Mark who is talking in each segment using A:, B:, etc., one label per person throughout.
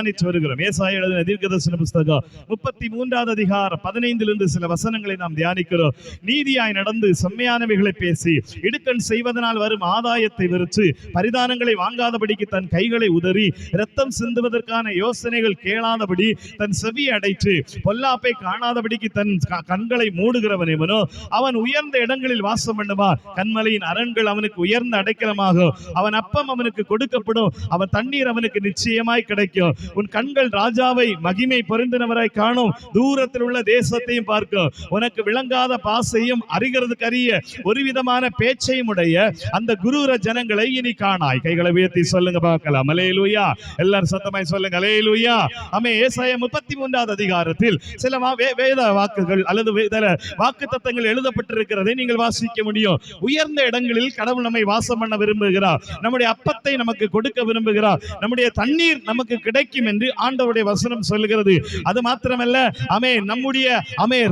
A: தியானித்து வருகிறோம். ஏசாயா எழுதின தீர்க்கதரிசன புத்தகம் 33வது அதிகாரம் 15 சில வசனங்களை நாம் தியானிக்கிறோம். நீதியாய் நடந்து செம்மையானவைகளை பேசி இடுக்கண் செய்வதனால் வரும் ஆதாயத்தை வெறுத்து பரிதானங்களை வாங்காதபடிக்கு தன் கைகளை உதறி இரத்தம் சிந்துவதற்கான யோசனைகள் கேளாதபடி தன் செவியை அடைத்து பொல்லாப்பை காணாதபடிக்கு தன் கண்களை மூடுகிறவன் எவனோ அவன் உயர்ந்த இடங்களில் வாசம் பண்ணுவான். கண்மலையின் அரண்கள் அவனுக்கு உயர்ந்த அடைக்கலமாகும். அவன் அப்பம் அவனுக்கு கொடுக்கப்படும். அவன் தண்ணீர் அவனுக்கு நிச்சயமாய் கிடைக்கும். உன் கண்கள் ராஜாவை மகிமை பொருந்தினவராய் காணும். தூரத்தில் உள்ள தேசத்தையும் பார்க்கும். உனக்கு விளங்காத பாசையும் அறிகிறதுக்கு அறிய ஒரு விதமான பேச்சையும் உடைய அந்த குரூர ஜனங்களை இனி காணாய். கைகளை உயர்த்தி சொல்லுங்க பார்க்கலாம். அல்லேலூயா. எல்லாரும் சத்தமாய் சொல்லுங்க அல்லேலூயா. ஆமென். ஏசாயா 33வது அதிகாரத்தில் சில வேத வாக்குகள் அல்லது வாக்குத்தத்தங்கள் எழுதப்பட்டிருக்கிறதை நீங்கள் வாசிக்க முடியும். உயர்ந்த இடங்களில் கடவுள் நம்மை வாசம் பண்ண விரும்புகிறார். நம்முடைய அப்பத்தை நமக்கு கொடுக்க விரும்புகிறார். நம்முடைய தண்ணீர் நமக்கு கிடைக்கும் என்று ஆண்டவருடைய வசனம் சொல்லுகிறது. அது மாத்திரமல்ல, நம்முடைய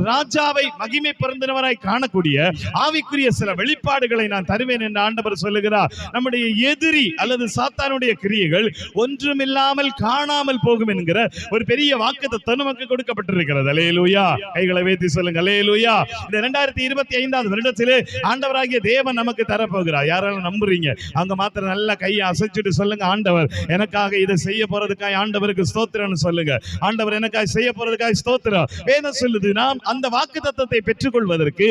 A: ராஜாவை மகிமை பொருந்தினவராய் காணக்கூடிய ஆவிக்குரிய சில வெளிப்பாடுகளை நான் தருவேன் என்று ஆண்டவர் சொல்லுகிறார். நம்முடைய எதிரி அல்லது சாத்தானுடைய கிரியைகள் ஒன்றுமில்லாமல் காணாமல் போகும் என்கிற ஒரு பெரிய வாக்குத்தத்தம் நமக்கு கொடுக்கப்பட்டிருக்கிறது. அல்லேலூயா. கைகளை வைத்து சொல்லுங்க அல்லேலூயா. இந்த 2025வது வருடத்திலே ஆண்டவராகிய தேவன் நமக்கு தரப்போகிறார். யாராலும் நம்புறீங்க அவங்க மாத்திரம் நல்ல கையை அசைச்சுட்டு சொல்லுங்க, ஆண்டவர் எனக்காக இதை செய்ய போறதுக்காக ஆண்டவருக்கு ஸ்தோத்திரம்னு சொல்லுங்க. ஆண்டவர் எனக்காக செய்ய போறதுக்காக ஸ்தோத்திரம். வேதம் சொல்லுது, நாம் அந்த வாக்குத்தத்தத்தை பெற்றுக்கொள்வதற்கு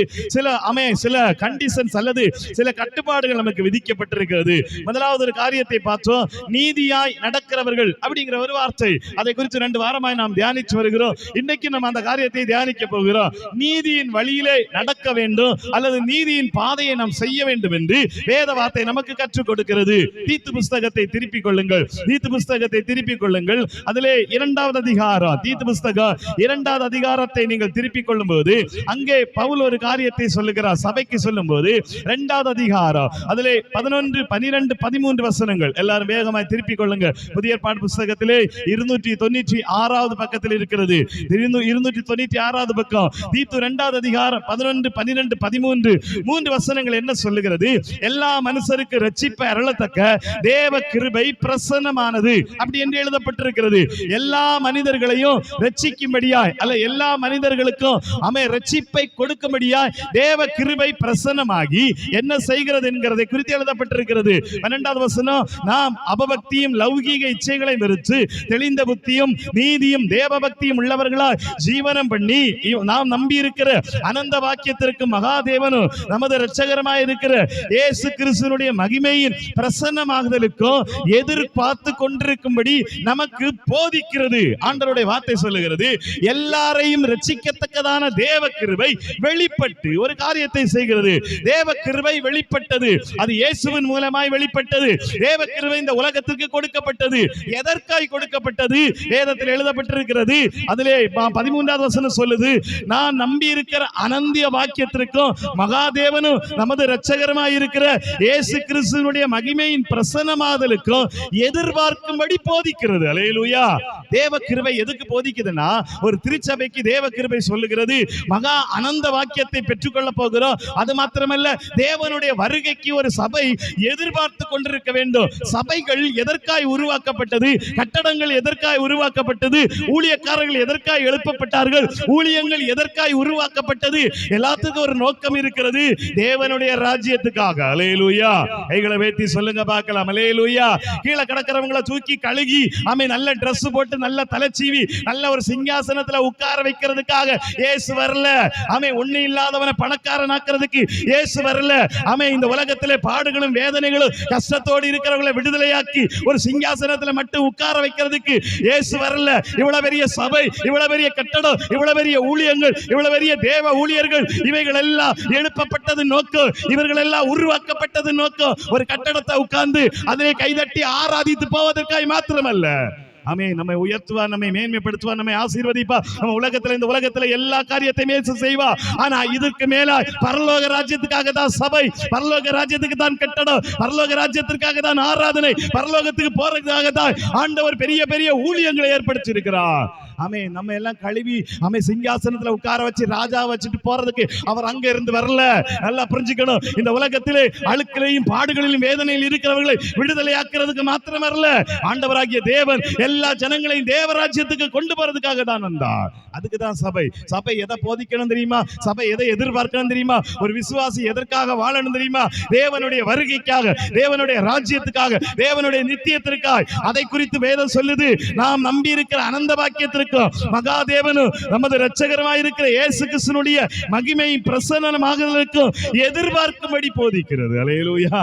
A: சில கண்டிஷன்ஸ் அல்லது சில கட்டுப்பாடுகள் நமக்கு விதிக்கப்பட்டிருக்கிறது. முதலாவது ஒரு காரியத்தை பார்த்தோம், நீதியாய் நடக்கிறவர்கள் அப்படிங்கிற ஒரு வார்த்தை. அதை குறித்து 2 வாரமாய் நாம் தியானித்து வருகிறோம். இன்னைக்கு நம்ம அந்த காரியத்தை தியானிக்க போகிறோம். நீதியின் வழியிலே நடக்க வேண்டும் அல்லது நீதியின் பாதையை நாம் செய்ய வேண்டும் என்று வேத வார்த்தை நமக்கு கற்றுக் கொடுக்கிறது. தீத்து புஸ்தகத்தை திருப்பிக் கொள்ளுங்கள். தீத்து புஸ்தகத்தை திருப்பிக் கொள்ளுங்கள். அதிலே 2வது அதிகாரம், தீத்து புஸ்தகம் 2வது அதிகாரத்தை நீங்கள் திருப்பிக் கொள்ளும் போது அங்கே பவுல் ஒரு காரியத்தை சொல்லுகிறார். சபைக்கு சொல்லும் போது 2வது அதிகாரம் அதிலே 11, 12, 13 வசனங்கள். எல்லாரும் வேகமாய் திருப்பிக் கொள்ளுங்க. புதிய ஏற்பாடு புஸ்தகத்திலே 296வது பக்கத்தில் இருக்கிறது. 296வது பக்கம், தீத்து 2வது அதிகாரம் 11, 12, 13 3 வசனங்கள் என்ன சொல்லுகிறது? எல்லா மனுஷருக்கு ரட்சிப்பை அருளத்தக்க தேவ கிருபை பிரசன்னமானது அப்படி என்று எழுதப்பட்டிருக்கிறது. எல்லா மனிதர்களையும் ரட்சிக்கும்படியாய் அல்ல எல்லா மனிதர்களுக்கும் ரட்சிப்பை கொடுக்கும்படியாய் தேவ கிருபை பிரசன்னமாகி என்ன செய்கிறது என்கிறதை குறித்து எழுதப்பட்டிருக்கிறது. 12வது வசனம், நாம் அபபக்தியும் லௌகீக இச்சைகளை வெறுத்து தெளிந்த புத்தியும் நீதியும் தேவ பக்தியும் உள்ளவர்களாய் ஜீவனம் பண்ணி நாம் நம்பி இருக்கிற அனந்த வாக்கியத்திற்கு மகாதேவனும் நமது இரட்சகரமாய் இருக்கிற இயேசு கிறிஸ்துவினுடைய மகிமையின் பிரசன்னமாகுதலுக்கும் எதிர்பார்த்து கொண்டிருக்கும்படி நமக்கு போதிக்கிறது. ஆண்டவருடைய வார்த்தை சொல்லுகிறது, எல்லாரையும் ரட்சிக்கத்தக்கதான தேவ கிருபை வெளிப்பட்டு ஒரு காரியத்தை செய்கிறது. தேவ கிருபை வெளிப்பட்டது. அது இயேசுவின் மூலமாய் வெளிப்பட்டது. தேவ கிருபை இந்த உலகத்திற்கு கொடுக்கப்பட்டது. எதற்காய் கொடுக்கப்பட்டது? வேதத்தில் எழுதப்பட்டிருக்கிறது. அதிலே 13வது வசனம் சொல்லுது, நான் நம்பி இருக்கிற அனந்திய வாக்கியத்திற்கும் மகாதேவனும் நமது இரட்சகரமாய் இருக்கிற இயேசு கிறிஸ்துவினுடைய மகிமையின் பிரசன்னமாதலுக்கும் எதிர்பார்க்கும்படி போதிக்கிறது. அல்லேலூயா. தேவ கிருபை எதுக்கு போதிக்குதுன்னா, ஒரு திருச்சபைக்கு தேவ கிருபை சொல்லுகிறது, மகா அனந்த வாக்கியத்தை பெற்றுக்கொள்ள போகிறோம். அது மாத்திரமல்ல, தேவனுடைய வருகைக்கு ஒரு சபை எதிர்பார்த்து கொண்டிருக்க வேண்டும். சபைகள் எதற்காய் உருவாக்கப்பட்டது? கட்டடங்கள் எதற்காய் உருவாக்கப்பட்டது? ஊழியக்காரர்கள் எதற்காய் எழுப்பப்பட்டார்கள்? ஊழியங்கள் எதற்காய் உருவாக்கப்பட்டது? எல்லாத்துக்கும் ஒரு நோக்கம் இருக்கிறது, தேவனுடைய ராஜ்யத்துக்காக. அல்லேலூயா. கைகளை வைத்து சொல்லுங்க பார்க்கலாம். அல்லேலூயா. கீழே கிடக்கிறவங்களை தூக்கி கழுகி நல்ல Dress போட்டு நல்ல தலைச்சீவி நல்ல ஒரு சிங்காசனத்துல உட்கார வைக்கிறதுக்காக இயேசு வரல. ஒண்ணு இல்லாதவனை பணக்காரன் ஆக்கிறதுக்கு இயேசு வரல. இந்த உலகத்திலே பாடுகளும் வேதனைகளும் கஷ்டத்தோடு இருக்கிறவங்களை விடுதலையாக்கி ஒரு சிங்காசனத்துல மட்டும் உட்கார வைக்கிறதுக்கு இயேசு வரல. இவ்வளவு பெரிய சபை, இவ்வளவு பெரிய கட்டடம், இவ்வளவு பெரிய ஊழியங்கள், இவ்வளவு பெரிய தேவ ஊழியர்கள், இவைகள் எல்லாம் எழுப்பப்பட்டது நோக்கம், இவர்கள் எல்லாம் உருவாக்கப்பட்டது நோக்கம். ஒரு கட்டடத்தை உட்கார்ந்து அதிலே கைதட்டி ஆராதித்து போவதற்காக மாத்திரமல்ல. நம்மை உயர்த்துவார், நம்மை மேன்மைப்படுத்துவார், நம்மை ஆசீர்வதிப்பார். நம்ம உலகத்துல இந்த உலகத்துல எல்லா காரியத்தையும் செய்வார். ஆனா இதற்கு மேல பரலோக ராஜ்யத்துக்காக தான் சபை, பரலோக ராஜ்யத்துக்கு தான் கட்டடம், பரலோக ராஜ்யத்திற்காக தான் ஆராதனை, பரலோகத்துக்கு போறதுக்காக தான் ஆண்டவர் பெரிய பெரிய ஊழியங்களை ஏற்படுத்தி இருக்கிறார். நம்ம எல்லாம் கழுவி சிங்காசனத்துல உட்கார வச்சு ராஜா வச்சுட்டு போறதுக்கு அவர் அங்க இருந்து வரல. நல்லா புரிஞ்சுக்கணும். இந்த உலகத்திலே அழுக்கிலையும் பாடுகளிலும் வேதனையில் இருக்கிறவர்களை விடுதலை ஆக்கிறதுக்கு மாத்திரம் வரல. ஆண்டவராகிய தேவன் எல்லா ஜனங்களையும் தேவராஜ்யத்துக்கு கொண்டு போறதுக்காக தான் வந்தார். அதுக்கு தான் சபை. சபை எதை போதிக்கணும் தெரியுமா? சபை எதை எதிர்பார்க்கணும் தெரியுமா? ஒரு விசுவாசி எதற்காக வாழணும் தெரியுமா? தேவனுடைய வருகைக்காக, தேவனுடைய ராஜ்யத்துக்காக, தேவனுடைய நித்தியத்திற்காக. அதை குறித்து வேதம் சொல்லுது. நாம் நம்பி இருக்கிற அனந்த பாக்கியத்திற்கும் மகாதேவனும் நமது இரட்சகருமாய் இருக்கிற இயேசு கிறிஸ்துவினுடைய மகிமை பிரசன்னமாகுதலுக்கும் எதிர்பார்க்கும்படி போதிக்கிறது. அல்லேலூயா.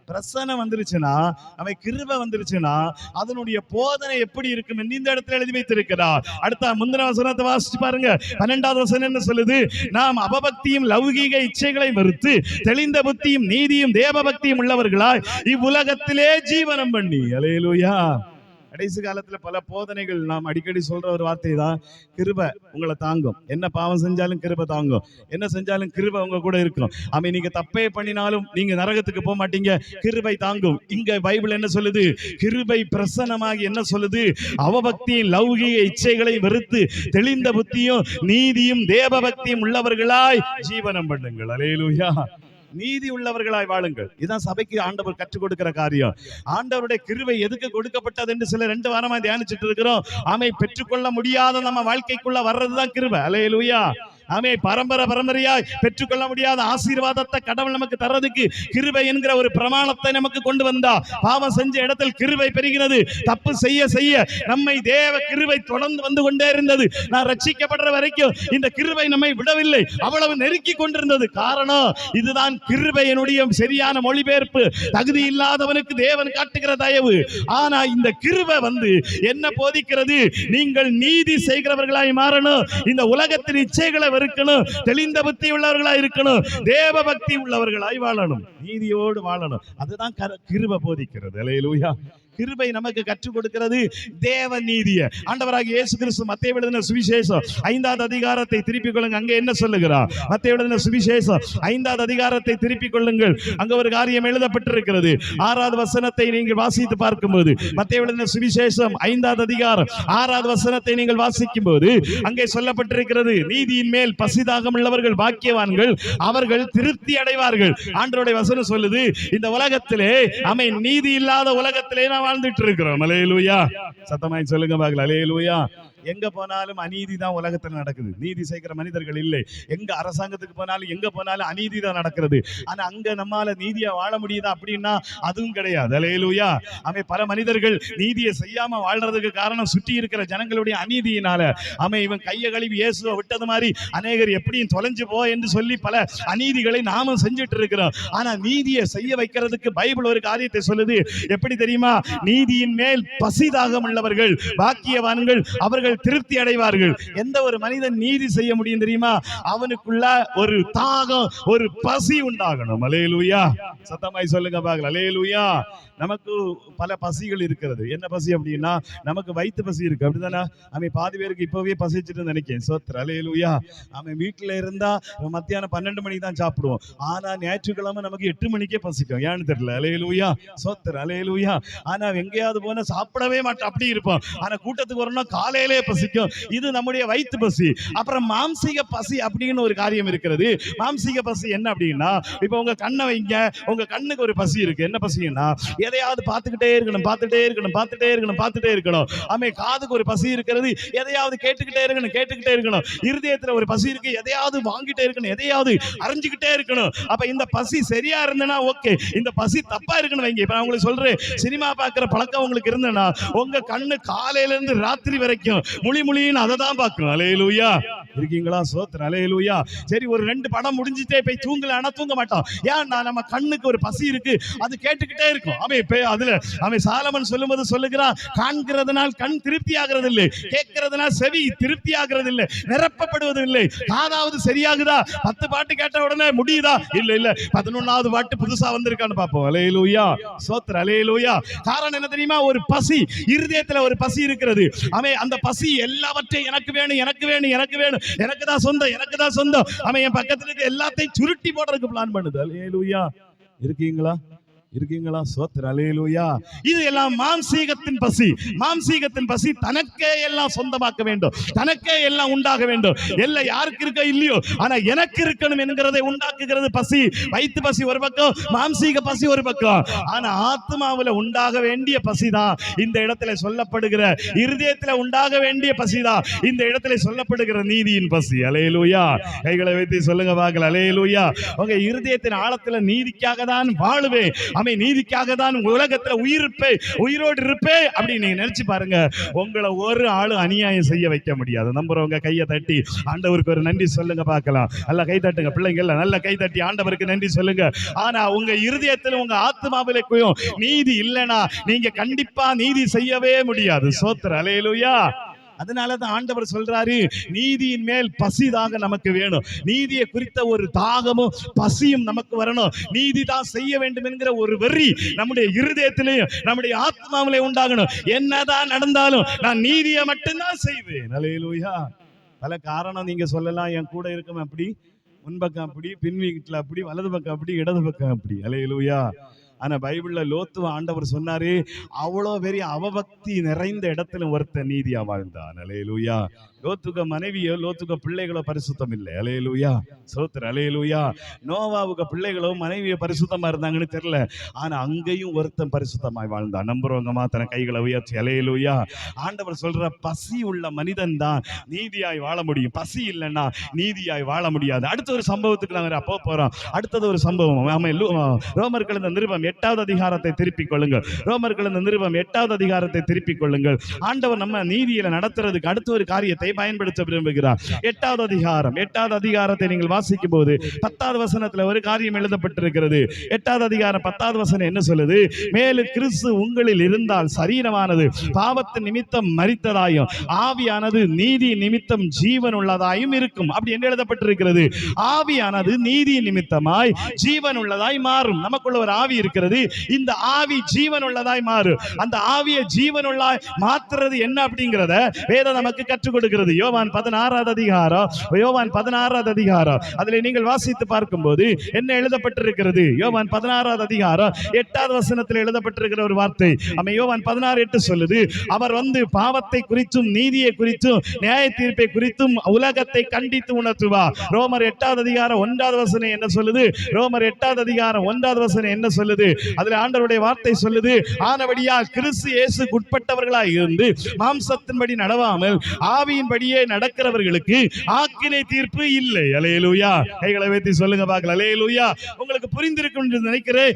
A: பிரசன்னம் வந்துருச்சுன்னா, அவை கிருபை வந்துருச்சுன்னா, அதனுடைய போதனை எப்படி இருக்கும் என்று இந்த இடத்துல எழுதி வைத்திருக்கிறார். அடுத்த முந்தின வசனத்தை வாசிச்சு பாருங்க. 12வது வசனம் என்ன சொல்லுது? நாம் அபபக்தியும் லௌகீக இச்சைகளை வெறுத்து தெளிந்த புத்தியும் நீதியும் தேவபக்தியும் உள்ளவர்களாய் இவ்வுலகத்திலே ஜீவனம் பண்ணி. அல்லேலூயா. கடைசி காலத்துல பல போதனைகள் நாம் அடிக்கடி சொல்ற ஒரு வார்த்தை தான், கிருபை உங்களை தாங்கும். என்ன பாவம் செஞ்சாலும் கிருபை தாங்கும், என்ன செஞ்சாலும் கிருபை உங்க கூட இருக்கும். ஆமா, நீங்க தப்பே பண்ணினாலும் நீங்க நரகத்துக்கு போக மாட்டீங்க, கிருபை தாங்கும். இங்க பைபிள் என்ன சொல்லுது? கிருபை பிரசன்னமாகி என்ன சொல்லுது? அவபக்தியும் லௌகீக இச்சைகளை வெறுத்து தெளிந்த புத்தியும் நீதியும் தேவபக்தியும் உள்ளவர்களாய் ஜீவனம் பண்ணுங்கள். அல்லேலூயா. நீதி உள்ளவர்களாய் வாழுங்கள். இதுதான் சபைக்கு ஆண்டவர் கற்றுக் கொடுக்கிற காரியம். ஆண்டவருடைய கிருபை எதுக்கு கொடுக்கப்பட்டது என்று சில 2 வாரமா தியானிச்சுட்டு இருக்கிறோம். ஆமை, பெற்றுக்கொள்ள முடியாத நம்ம வாழ்க்கைக்குள்ள வர்றதுதான் கிருபை. அல்லேலூயா. ஆமே, பரம்பரையாய் பெற்றுக்கொள்ள முடியாத ஆசீர்வாதத்தை கடவுள் நமக்கு தர்றதுக்கு கிருபை என்கிற ஒரு பிரமாணத்தை நமக்கு கொண்டு வந்தா. பாவம் செஞ்ச இடத்தில் கிருபை பெருகிறது. தப்பு செய்ய செய்ய நம்மை தேவ கிருபை தொடர்ந்து வந்து கொண்டே இருந்தது. நான் ரட்சிக்கப்படுற வரைக்கும் இந்த கிருபை நம்மை விடவில்லை, அவ்வளவு நெருக்கி கொண்டிருந்தது. காரணம் இதுதான், கிருபையினுடைய சரியான மொழிபெயர்ப்பு. தகுதி இல்லாதவனுக்கு தேவன் காட்டுகிற தயவு. ஆனா இந்த கிருபை வந்து என்ன போதிக்கிறது? நீங்கள் நீதி செய்கிறவர்களாய் மாறணும், இந்த உலகத்தின் இச்சைகளை இருக்கணும், தெளிந்த புத்தி உள்ளவர்களாய் இருக்கணும், தேவ பக்தி உள்ளவர்களாய் வாழணும், நீதியோடு வாழணும். அதுதான் கிருபை போதிக்கிறது. அல்லேலூயா. கிருபை நமக்கு கற்றுக் கொடுக்கிறது தேவ நீதியை. ஆண்டவராகிய இயேசு கிறிஸ்து மத்தேயு எழுதின சுவிசேஷம் 5வது அதிகாரத்தை திருப்பிக் கொள்ளுங்க. அங்கே என்ன சொல்லுகிறார்? மத்தேயு எழுதின சுவிசேஷம் 5வது அதிகாரத்தை திருப்பிக் கொள்ளுங்கள். அங்க ஒரு காரியம் எழுதப்பட்டிருக்கிறது. 6வது வசனத்தை நீங்கள் வாசித்து பார்க்கும்போது, மத்தேயு எழுதின சுவிசேஷம் 5வது அதிகாரம் 6வது வசனத்தை நீங்கள் வாசிக்கும் போது அங்கே சொல்லப்பட்டிருக்கிறது, நீதியின் மேல் பசிதாகம் உள்ளவர்கள் பாக்கியவான்கள், அவர்கள் திருப்தி அடைவார்கள். ஆண்டவருடைய வசனம் சொல்லுது, இந்த உலகத்திலே நீதி இல்லாத உலகத்திலே வாழ்ந்துட்டு இருக்கிறோம். அல்லேலூயா. சத்தமாய் சொல்லுங்க பாக்கலாம். அல்லேலூயா. எங்க போனாலும் அநீதி தான் உலகத்தில் நடக்குது. நீதி செய்கிற மனிதர்கள் இல்லை. எங்க அரசாங்கத்துக்கு போனாலும் எங்க போனாலும் அநீதி தான் நடக்கிறது. ஆனா அங்க நம்மால நீதியா வாழ முடியுதா அப்படின்னா அதுவும் கிடையாது. அல்லேலூயா. பல மனிதர்கள் நீதியை செய்யாம வாழ்றதுக்கு காரணம் சுற்றி இருக்கிற ஜனங்களுடைய அநீதியினால. இவன் கையை கழுவி இயேசுவை விட்டது மாதிரி அநேகர் எப்படியும் தொலைஞ்சு போ என்று சொல்லி பல அநீதிகளை நாமும் செஞ்சுட்டு இருக்கிறோம். ஆனா நீதியை செய்ய வைக்கிறதுக்கு பைபிள் ஒரு காரியத்தை சொல்லுது. எப்படி தெரியுமா? நீதியின் மேல் பசிதாகம் உள்ளவர்கள் பாக்கியவான்கள், அவர்கள் திருப்தி அடைவார்கள். எந்த ஒரு மனிதன் நீதி செய்ய முடியும் தெரியுமா? அவனுக்குள்ள ஒரு தாகம், ஒரு பசி உண்டாகணும். அல்லேலூயா. சத்தமாய் சொல்லுங்க பாக்கலாம். அல்லேலூயா. நமக்கு பல பசிகள் இருக்கிறது. என்ன பசி அப்படின்னா, நமக்கு வயிற்று பசி இருக்கு, அப்படிதானே? பாதி பேருக்கு இப்பவே பசிச்சுட்டு நினைக்கிறேன். சோத்ர. அல்லேலூயா. வீட்டுல இருந்தா மத்தியானம் 12 மணிக்கு தான் சாப்பிடுவோம். ஆனா ஞாயிற்றுக்கிழமை நமக்கு 8 மணிக்கே பசிக்கும். ஏன்னு தெரியல. அல்லேலூயா. சோத்ர. அல்லேலூயா. ஆனா எங்கேயாவது போனா சாப்பிடவே மாட்டோம், அப்படி இருப்போம். ஆனா கூட்டத்துக்கு வரணும், காலையிலே பசிக்கும். இது நம்முடைய வயிற்று பசி. அப்புறம் மாம்சீக பசி அப்படின்னு ஒரு காரியம் இருக்கிறது. மாம்சீக பசி என்ன அப்படின்னா, இப்ப உங்க கண்ணை வைங்க, உங்க கண்ணுக்கு ஒரு பசி இருக்கு. என்ன பசின்னா, எதையாவது பார்த்துக்கிட்டே இருக்கணும், பார்த்துட்டே இருக்கணும், பார்த்துட்டே இருக்கணும், பார்த்துட்டே இருக்கணும். காதுக்கு ஒரு பசி இருக்கிறது, எதையாவது கேட்டுக்கிட்டே இருக்கணும், கேட்டுக்கிட்டே இருக்கணும். இருதயத்துல ஒரு பசி இருக்கு, எதையாவது வாங்கிட்டே இருக்கணும், எதையாவது அறிஞ்சுக்கிட்டே இருக்கணும். அப்ப இந்த பசி சரியா இருந்தனா ஓகே, இந்த பசி தப்பா இருக்குன்னு வைங்க. இப்ப நான் உங்களுக்கு சொல்றேன், சினிமா பார்க்கிற பழக்கம் உங்களுக்கு இருந்தனா உங்க கண்ணு காலையில இருந்து ராத்திரி வரைக்கும் முழின்னு அதை தான் பார்க்கும். அல்லேலூயா. இருக்கீங்களா? சோத்ர. அல்லேலூயா. சரி, ஒரு 2 படம் முடிஞ்சிட்டே போய் தூங்கல, ஆனா தூங்க மாட்டோம். ஏன்னா நம்ம கண்ணுக்கு ஒரு பசி இருக்கு, அது கேட்டுக்கிட்டே இருக்கும். அதுல சாலமன் சொல்லும்போது சொல்லுகிறான், காண்கிறதுனால் கண் திருப்தி ஆகிறது இல்லை, கேட்கிறதுனால் செவி திருப்தி ஆகிறது இல்லை, நிரப்பப்படுவது இல்லை. காதாவது சரியாகுதா? 10 பாட்டு கேட்ட உடனே முடியுதா? இல்ல 11வது பாட்டு புதுசா வந்திருக்கான்னு பார்ப்போம். அல்லேலூயா. சோத்ர. அல்லேலூயா. காரணம் என்ன தெரியுமா? ஒரு பசி, இருதயத்துல ஒரு பசி இருக்கிறது. அந்த பசி எல்லாவற்றையும் எனக்கு வேணும், எனக்கு வேணும், எனக்கு வேணும், எனக்கு தான் சொந்தம், எனக்கு தான் சொந்தம். என் பக்கத்துல இருக்க எல்லாத்தையும் சுருட்டி போடுறதுக்கு பிளான் பண்ணுது. அல்லேலூயா. இருக்கீங்களா? இருக்கீங்களா? சோத்திர அல்லேலூயா. இது எல்லாம் மாம்சீகத்தின் பசி. மாம்சீகத்தின் பசி தனக்கே எல்லாம் சொந்தமாக்க வேண்டும், தனக்கே எல்லாம் உண்டாக வேண்டும். எல்லாம் யாருக்கு இருக்க இல்லையோ, ஆனா எனக்கு இருக்கணும் என்கிறதை உண்டாக்குகிறது பசி. வயிற்று பசி ஒரு பக்கம், மாம்சீக பசி ஒரு பக்கம். ஆனா ஆத்மாவுல உண்டாக வேண்டிய பசிதான் இந்த இடத்துல சொல்லப்படுகிற, இருதயத்துல உண்டாக வேண்டிய பசிதான் இந்த இடத்துல சொல்லப்படுகிற நீதியின் பசி. அல்லேலூயா. கைகளை வைத்து சொல்லுங்க பார்க்கலாம். அல்லேலூயா. உங்க இருதயத்தின் ஆழத்துல நீதிக்காக தான் வாழுவேன், நீதிக்காக தான் உலகத்துல உயிரோடு இருப்பே அப்படின்னு நீங்க நினைச்சு பாருங்க. உங்களை ஒரு ஆளு அநியாயம் செய்ய வைக்க முடியாது. நம்புறவங்க கையை தட்டி ஆண்டவருக்கு ஒரு நன்றி சொல்லுங்க பார்க்கலாம். நல்ல கை தட்டுங்க பிள்ளைங்க, நல்ல கை தட்டி ஆண்டவருக்கு நன்றி சொல்லுங்க. ஆனா உங்க இருதயத்துல உங்க ஆத்மாவிலேயும் நீதி இல்லைன்னா நீங்க கண்டிப்பா நீதி செய்யவே முடியாது. சோத்திர அல்லேலூயா. அதனாலதான் ஆண்டவர் சொல்றாரு, நீதியின் மேல் பசிதாக நமக்கு வேணும். நீதியை குறித்த ஒரு தாகமும் பசியும் நமக்கு வரணும். நீதி தான் செய்ய வேண்டும் என்கிற ஒரு வெறி நம்முடைய இருதயத்திலேயும் நம்முடைய ஆத்மாவிலே உண்டாகணும். என்னதான் நடந்தாலும் நான் நீதியை மட்டும்தான் செய்வேன். அல்லேலூயா. பல காரணம் நீங்க சொல்லலாம். என் கூட இருக்கும் அப்படி, முன்பக்கம் அப்படி, பின் வீட்டுல அப்படி, வலது பக்கம் அப்படி, இடது பக்கம் அப்படி. அல்லேலூயா. ஆனா பைபிள்ல லோத்துவ ஆண்டவர் சொன்னாரு, அவ்வளோ பெரிய அவபக்தி நிறைந்த இடத்துல ஒருத்தர் நீதியா வாழ்ந்தான். அல்லேலூயா. லோத்துக்க மனைவியோ லோத்துக்க பிள்ளைகளோ பரிசுத்தம் இல்லை. அல்லேலூயா. சோத்திர அல்லேலூயா. நோவாவுக்கு பிள்ளைகளோ மனைவியோ பரிசுத்தமா இருந்தாங்கன்னு தெரியல, ஆனா அங்கேயும் ஒருத்தன் பரிசுத்தமாய் வாழ்ந்தான். நம்புறவங்க மாத்திர கைகளை உயர்த்தி. அல்லேலூயா. ஆண்டவர் சொல்ற பசி உள்ள மனிதன் தான் நீதியாய் வாழ முடியும். பசி இல்லைன்னா நீதியாய் வாழ முடியாது. அடுத்த ஒரு சம்பவத்துக்கு நாங்க போறோம். அடுத்தது ஒரு சம்பவம். ரோமர்கள் இந்த நிருபம் 8வது அதிகாரத்தை திருப்பிக் கொள்ளுங்கள். ரோமர்கள் இந்த நிருபம் 8வது அதிகாரத்தை திருப்பிக் கொள்ளுங்கள். ஆண்டவர் நம்ம நீதியில நடத்துறதுக்கு அடுத்த ஒரு காரியத்தை பயன்படுத்த விரும்புகிறார். 8வது அதிகாரத்தை நீங்கள் வாசிக்கும் போது 10வது வசனத்துல ஒரு காரியம் எழுதப்பட்டிருக்கிறது. 8வது அதிகாரம் 10வது வசனம் என்ன சொல்லுது? மேலும் கிறிஸ்து உங்களில் இருந்தால் சரீரமானது பாவத்தின் நிமித்தம் மரித்ததாயும் ஆவியானது நீதி நிமித்தம் ஜீவன் உள்ளதாயும் இருக்கும். அப்படி என்ன எழுதப்பட்டிருக்கிறது? ஆவியானது நீதி நிமித்தமாய் ஜீவன் உள்ளதாய் மாறும். நமக்குள்ள ஒரு ஆவி இருக்கிறது. இந்த ஆவி ஜீவன் உள்ளதாய் மாறும். அந்த ஆவியை ஜீவன் உள்ளாய் மாற்றுறது என்ன அப்படிங்கறத வேதம் நமக்கு கற்றுக் கொடுக்கிறது. யோவான் 16வது அதிகாரம் அதிலே நீங்கள் வாசித்து பார்க்கும்போது என்ன எழுதப்பட்டிருக்கிறது? யோவான் 16வது அதிகாரம் 8வது வசனத்தில் எழுதப்பட்டிருக்கிற ஒரு வார்த்தை. யோவான் 16:8 சொல்லுது, அவர் வந்து பாவத்தை குறித்தும் நீதியை குறித்தும் நியாய தீர்ப்பை குறித்தும் உலகத்தை கண்டித்து உணர்த்துவார். ரோமர் 8வது அதிகாரம் 1வது வசனம் என்ன சொல்லுது? ரோமர் 8வது அதிகாரம் 1வது வசனம் என்ன சொல்லுது? அதுல ஆண்டவருடைய வார்த்தை சொல்லுது, ஆனபடியால் கிறிஸ்து இயேசுக்கு உட்பட்டவர்களாய் இருந்து மாம்சத்தின்படி நடவாமல் ஆவியின்படியே நடக்கிறவர்களுக்கு ஆக்கினை தீர்ப்பு இல்லை. அல்லேலூயா. கைகளை வைத்து சொல்லுங்க பார்க்கலாம். அல்லேலூயா. உங்களுக்கு புரிந்திருக்கும் என்று நினைக்கிறேன்.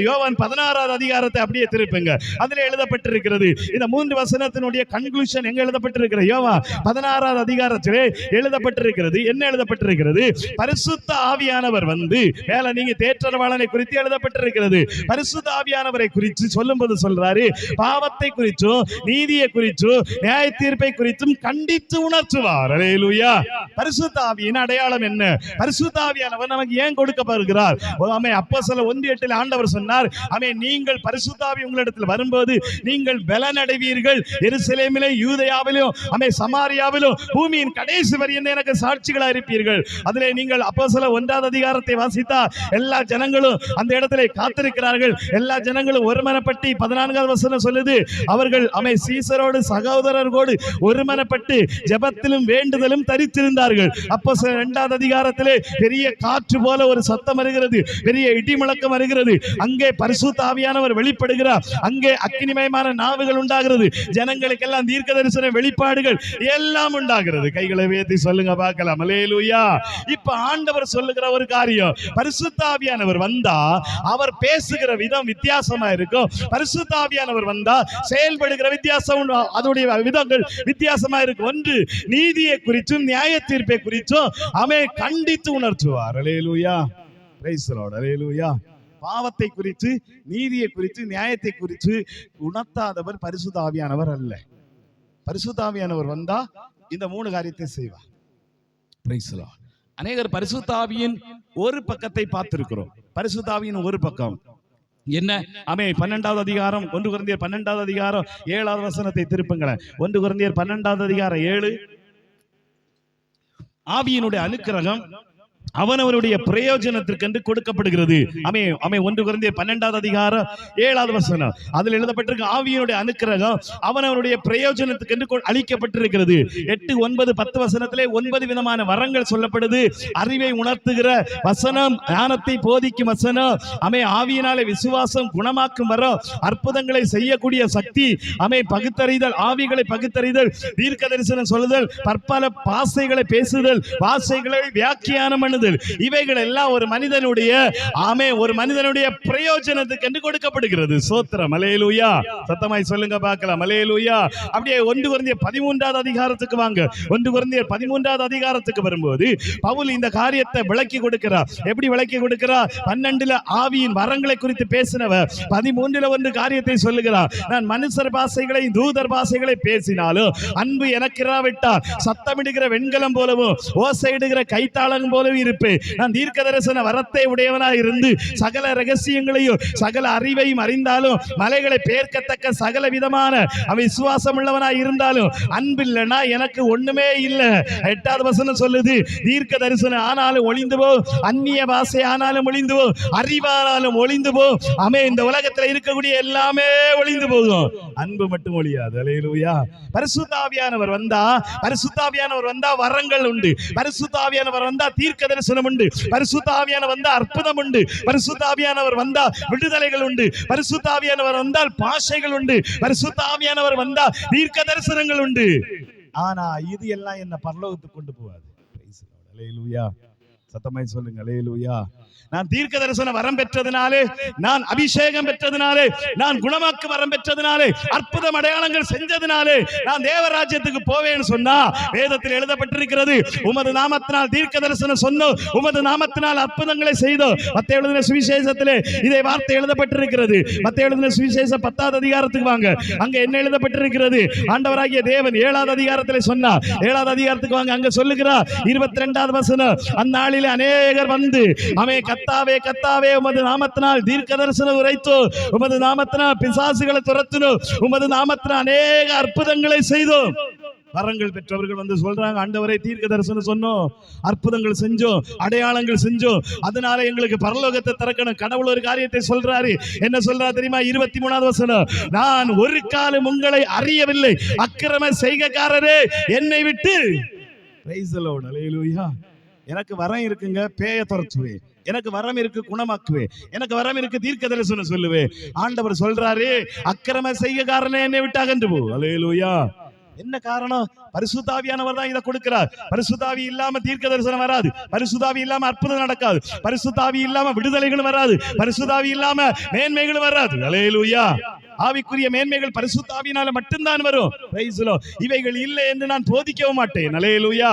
A: யோவான் 16வது அதிகாரத்தை அப்படியே திருப்புங்க. அதில் எழுதப்பட்டிருக்கிறது. இந்த 3 வசனத்தினுடைய கன்க்ளூஷன் எங்க எழுதப்பட்டிருக்கிறது? யோவான் 16வது அதிகாரத்திலே எழுதப்பட்டிருக்கிறது. என்ன எழுதப்பட்டிருக்கிறது? பரிசுத்த ஆவியானவர் வந்து மேல நீங்க தேற்றரவாளனை குறித்து எழுதப்பட்டிருக்கிறது. பரிசுத்த ஆவியானவரை குறித்து சொல்லும்போது சொல்றாரு, பாவத்தை குறித்தும் நீதியை குறித்தும் நியாய தீர்ப்பை குறித்தும் கண்டித்து உணர்த்துவார். அல்லேலூயா. பரிசுத்த ஆவியின் அடையாளம் என்ன? பரிசுத்த ஆவியானவர் நமக்கு ஏன் கொடுக்கப்படுகிறார்? அப்போஸ்தலர் 1:8 ஆண்டவர் சொன்னார், நீங்கள் பரிசுத்த ஆவி உங்களிடத்தில் வரும்போது நீங்கள் பலன் அடைவீர்கள். எருசலேமிலே யூதேயாவிலும் சமாரியாவிலும் பூமியின் கடைசி வரையும் எனக்கு சாட்சிகளா இருப்பீர்கள். அதிலே நீங்கள் அப்போஸ்தலர் 1வது அதிகாரத்தை வாசித்தா எல்லா ஜனங்களும் அந்த இடத்திலே காத்திருக்கிறார்கள். எல்லா ஜனங்களும் ஒருமனப்பட்டு 14வது வசனம் சொல்லுது, அவர்கள் சீசரோடு சகோதரர்களோடு ஒருமனப்பட்டு ஜெபத்திலும் வேண்டுதலும் தரித்திருந்தார்கள். அப்போஸ்தலர் 2வது அதிகாரத்திலே பெரிய காற்று போல ஒரு சத்தம் வருகிறது, பெரிய இடி முழக்கம் வருகிறது. அங்கே பரிசுத்த ஆவியானவர் வெளிப்படுகிறார். அங்கே அக்கினிமயமான நாவுகள் உண்டாகிறது. ஜனங்களுக்கு எல்லாம் தீர்க்க தரிசன வெளிப்பாடுகள் எல்லாம் உண்டாகிறது. கைகளை உயர்த்தி சொல்லுங்க பார்க்கலாம். அல்லேலூயா. இப்ப ஆண்டவர் சொல்லுகிற ஒரு காரியம், பரிசுத்த ஆவியானவர் வந்தா அவர் பேசுகிற விதம் வித்தியாசமா இருக்கும். பரிசுத்த ஆவியானவர் வந்தா செயல்படுகிற வித்தியாசம், அதோடைய விதங்கள் வித்தியாசமா இருக்கும். ஒன்று நீதியை குறித்தும் நியாய தீர்ப்பை குறித்தும் கண்டித்து உணர்த்துவார். அல்லேலூயா. Praise the lord. அல்லேலூயா. பாவத்தை குறித்து நீதியை குறித்து நியாயத்தை குறித்து உணர்த்தாதவர் பரிசுத்த ஆவியானவர் அல்ல. பரிசுத்த ஆவியானவர் வந்தா இந்த 3 காரியத்தை செய்வார். Price the Lord. அநேகர் பரிசுத்த ஆவியின் ஒரு பக்கத்தை பார்த்திருக்கிறோம். பரிசுத்த ஆவியின் ஒரு பக்கம் என்ன? 12வது அதிகாரம் 1 கொரிந்தியர் 12வது அதிகாரம் 7வது வசனத்தை திருப்புங்களேன். 1 கொரிந்தியர் 12வது அதிகாரம் 7. ஆவியினுடைய அனுக்கிரகம் அவனவருடைய பிரயோஜனத்திற்கு கொடுக்கப்படுகிறது. அமே 1 கொரிந்தியர் 12வது அதிகாரம் 7வது வசனம், அதில் எழுதப்பட்டிருக்கு ஆவியினுடைய அனுக்கிரகம் அவனவருடைய பிரயோஜனத்துக்கு அளிக்கப்பட்டிருக்கிறது. 8, 9, 10 வசனத்திலே 9 விதமான வரங்கள் சொல்லப்படுது. அறிவை உணர்த்துகிற வசனம், ஞானத்தை போதிக்கும் வசனம், ஆவியினாலே விசுவாசம், குணமாக்கும் வரம், அற்புதங்களை செய்யக்கூடிய சக்தி, பகுத்தறிதல், ஆவிகளை பகுத்தறிதல், தீர்க்க தரிசனம் சொல்லுதல், பற்பல பாசைகளை பேசுதல், வாசைகளை வியாக்கியானம் பண்ணுதல், இவைகள் எல்லாம் ஒரு மனிதனுடைய பிரயோஜனத்துக்கு என்று கொடுக்கப்படுகிறது. சோத்திரம், அல்லேலூயா. சத்தமாய் சொல்லுங்க பார்க்கலாம், அல்லேலூயா. அப்படியே 1 கொரிந்தியர் 13வது அதிகாரத்துக்கு வாங்க. 1 கொரிந்தியர் 13வது அதிகாரத்துக்கு வரும்போது பவுல் இந்த காரியத்தை விளக்கி கொடுக்கிறார். எப்படி விளக்கி கொடுக்கிறார்? 12ல ஆவியின் வரங்களை குறித்து பேசினவர் 13ல ஒரு காரியத்தை சொல்லுகிறார். நான் மனுஷர் பாஷைகளை, தூதர் பாஷைகளை பேசினாலும் அன்பு எனக்கு இராவிட்டால் சத்தமிடுகிற வெண்கலம் போலவும் ஓசையிடுகிற கைத்தாளம் போலவும் இருப்பேன். நான் தீர்க்க தரிசன வரத்தை உடையவனாய் இருந்து சகல ரகசியங்களையும் சகல அறிவையும் அறிந்தாலும் மலைகளை பேர்க்கத்தக்க சகல விதமான விசுவாசம் உள்ளவனாய் இருந்தாலும் அன்பில்லைனா எனக்கு ஒண்ணுமே இல்லை. 8வது வசனம் சொல்லுது, தீர்க்க தரிசனம் ஆனாலும் ஒளிந்து போ, அந்நிய பாஷை ஆனாலும் ஒளிந்து போ, அறிவானாலும் ஒளிந்து போ. இந்த உலகத்தில் இருக்கக்கூடிய எல்லாமே ஒளிந்து போகும், அன்பு மட்டும் ஒழியாது. அல்லேலூயா. பரிசுத்த ஆவியானவர் வந்தா வரங்கள் உண்டு. பரிசுத்த ஆவியானவர் வந்தா தீர்க்க தரிசனம் உண்டு. பரிசுத்த ஆவியானவர் வந்தா அற்புதம் உண்டு. பரிசுத்த ஆவியானவர் வந்தா விடுதலைகள் உண்டு. பரிசுத்த ஆவியானவர் வந்தால் பாஷைகள் உண்டு. பரிசுத்த ஆவியானவர் வந்தா தீர்க்க தரிசனங்கள் உண்டு. ஆனா இது எல்லாம் என்ன பரலோகத்துக்கு கொண்டு போகாது. அல்லேலூயா. சத்தமாய் சொல்லுங்க, அல்லேலூயா. நான் தீர்க்க தரிசன வரம் பெற்றதினாலே, நான் அபிஷேகம் பெற்றதினாலே, நான் குணமாக்கு வரம் பெற்றதினாலே, அற்புதம் அடையாளங்கள் செஞ்சதினாலே நான் தேவராஜ்யத்துக்கு போவேன்னு சொன்னா வேதத்தில் எழுதப்பட்டிருக்கிறது. உமது நாமத்தினால் தீர்க்க தரிசனம் சொன்னோம், உமது நாமத்தினால் அற்புதங்களை செய்தோம். மத்தேயு எழுதின சுவிசேஷத்திலே இதே வார்த்தை எழுதப்பட்டிருக்கிறது. மத்தேயு எழுதின சுவிசேஷம் 10வது அதிகாரத்துக்கு வாங்க. அங்க என்ன எழுதப்பட்டிருக்கிறது? ஆண்டவராகிய தேவன் 7வது அதிகாரத்திலே சொன்னார். 7வது அதிகாரத்துக்கு வாங்க. அங்க சொல்லுகிறார் 22வது வசனம், அந்நாளிலே அநேகர் வந்து கர்த்தாவே கர்த்தாவே உமது நாமத்தினால் தீர்க்க தரிசனம் உரைத்தோம், உமது நாமத்தினால் பிசாசுகளை துரத்தினோம், உமது நாமத்தினால் அநேக அற்புதங்களை செய்தோம். வரங்கள் பெற்றவர்கள் வந்து சொல்றாங்க, ஆண்டவரே தீர்க்க தரிசனம் சொன்னோம், அற்புதங்கள் செஞ்சோம், அடையாளங்கள் செஞ்சோம், அதனால எங்களுக்கு பரலோகத்தை திறக்கணும். கடவுள் ஒரு காரியத்தை சொல்றாரு. என்ன சொல்றாரு தெரியுமா? 23வது வசனம், நான் ஒரு காலம் உங்களை அறியவில்லை, அக்கிரம செய்கைக்காரரே என்னை விட்டு. பிரைஸ் தி லார்ட், அல்லேலூயா. எனக்கு வரம் இருக்குங்க, பேய துரத்துவேன். எனக்கு வரம் இருக்கு, குணமாக்குவேன். எனக்கு வரம் இருக்கு, தீர்க்க தரிசனம் சொல்லுவேன். ஆண்டவர் சொல்றாரு, அக்கிரம செய்கைக்காரனே என்னை விட்டு அகன்று போ. அல்லேலூயா. என்ன காரணம்? பரிசுத்த ஆவியானவர் தான் இதை கொடுக்கிறார். பரிசுத்த ஆவி இல்லாம தீர்க்க தரிசனம் வராது. பரிசுத்த ஆவி இல்லாம அற்புதம் நடக்காது. பரிசுத்த ஆவி இல்லாம விடுதலைகள் வராது. பரிசுத்த ஆவி இல்லாம மேன்மைகள் வராது. அல்லேலூயா. ஆவிக்குரிய மேன்மைகள் பரிசுத்த ஆவியினால மட்டும்தான் வரும். Price the Lord. இவைகள் இல்லை என்று நான் போதிக்கவும் மாட்டேன். அல்லேலூயா.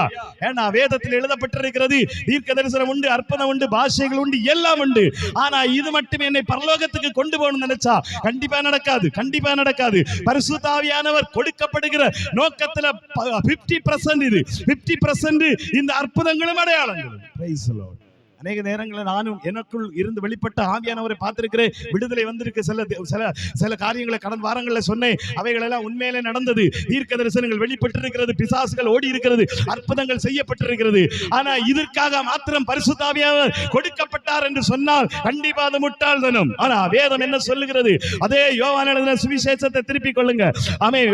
A: ஏன்னா வேதத்தில் எழுதப்பட்டிருக்கிறது, தீர்க்க தரிசனம் உண்டு, அற்புதம் உண்டு, பாஷைகள் உண்டு, எல்லாம் உண்டு. ஆனா இது மட்டும் என்னை பரலோகத்துக்கு கொண்டு போகணும்னு நினைச்சா கண்டிப்பா நடக்காது, கண்டிப்பா நடக்காது. பரிசுத்த ஆவியானவர் கொடுக்கப்படுகிற நோக்கத்துல 50% இது, 50% இந்த அற்புதங்களும் அடையாளங்களும். Praise the lord. அநேக நேரங்களில் நானும் எனக்குள் இருந்து வெளிப்பட்ட ஆவியானவரை பார்த்திருக்கிறேன். விடுதலை வந்திருக்கு. சில காரியங்களை கடந்த வாரங்களில் சொன்னேன், அவைகள் எல்லாம் உண்மையிலே நடந்தது. தீர்க்க தரிசனங்கள் வெளிப்பட்டிருக்கிறது, பிசாசுகள் ஓடி இருக்கிறது, அற்புதங்கள் செய்யப்பட்டிருக்கிறது. ஆனா இதற்காக மாத்திரம் பரிசுத்த ஆவியானவர் கொடுக்கப்பட்டார் என்று சொன்னால் கண்டிப்பா அது முட்டாள்தனம். ஆனா வேதம் என்ன சொல்லுகிறது? அதே யோவான் எழுதின சுவிசேஷத்தை திருப்பிக் கொள்ளுங்க.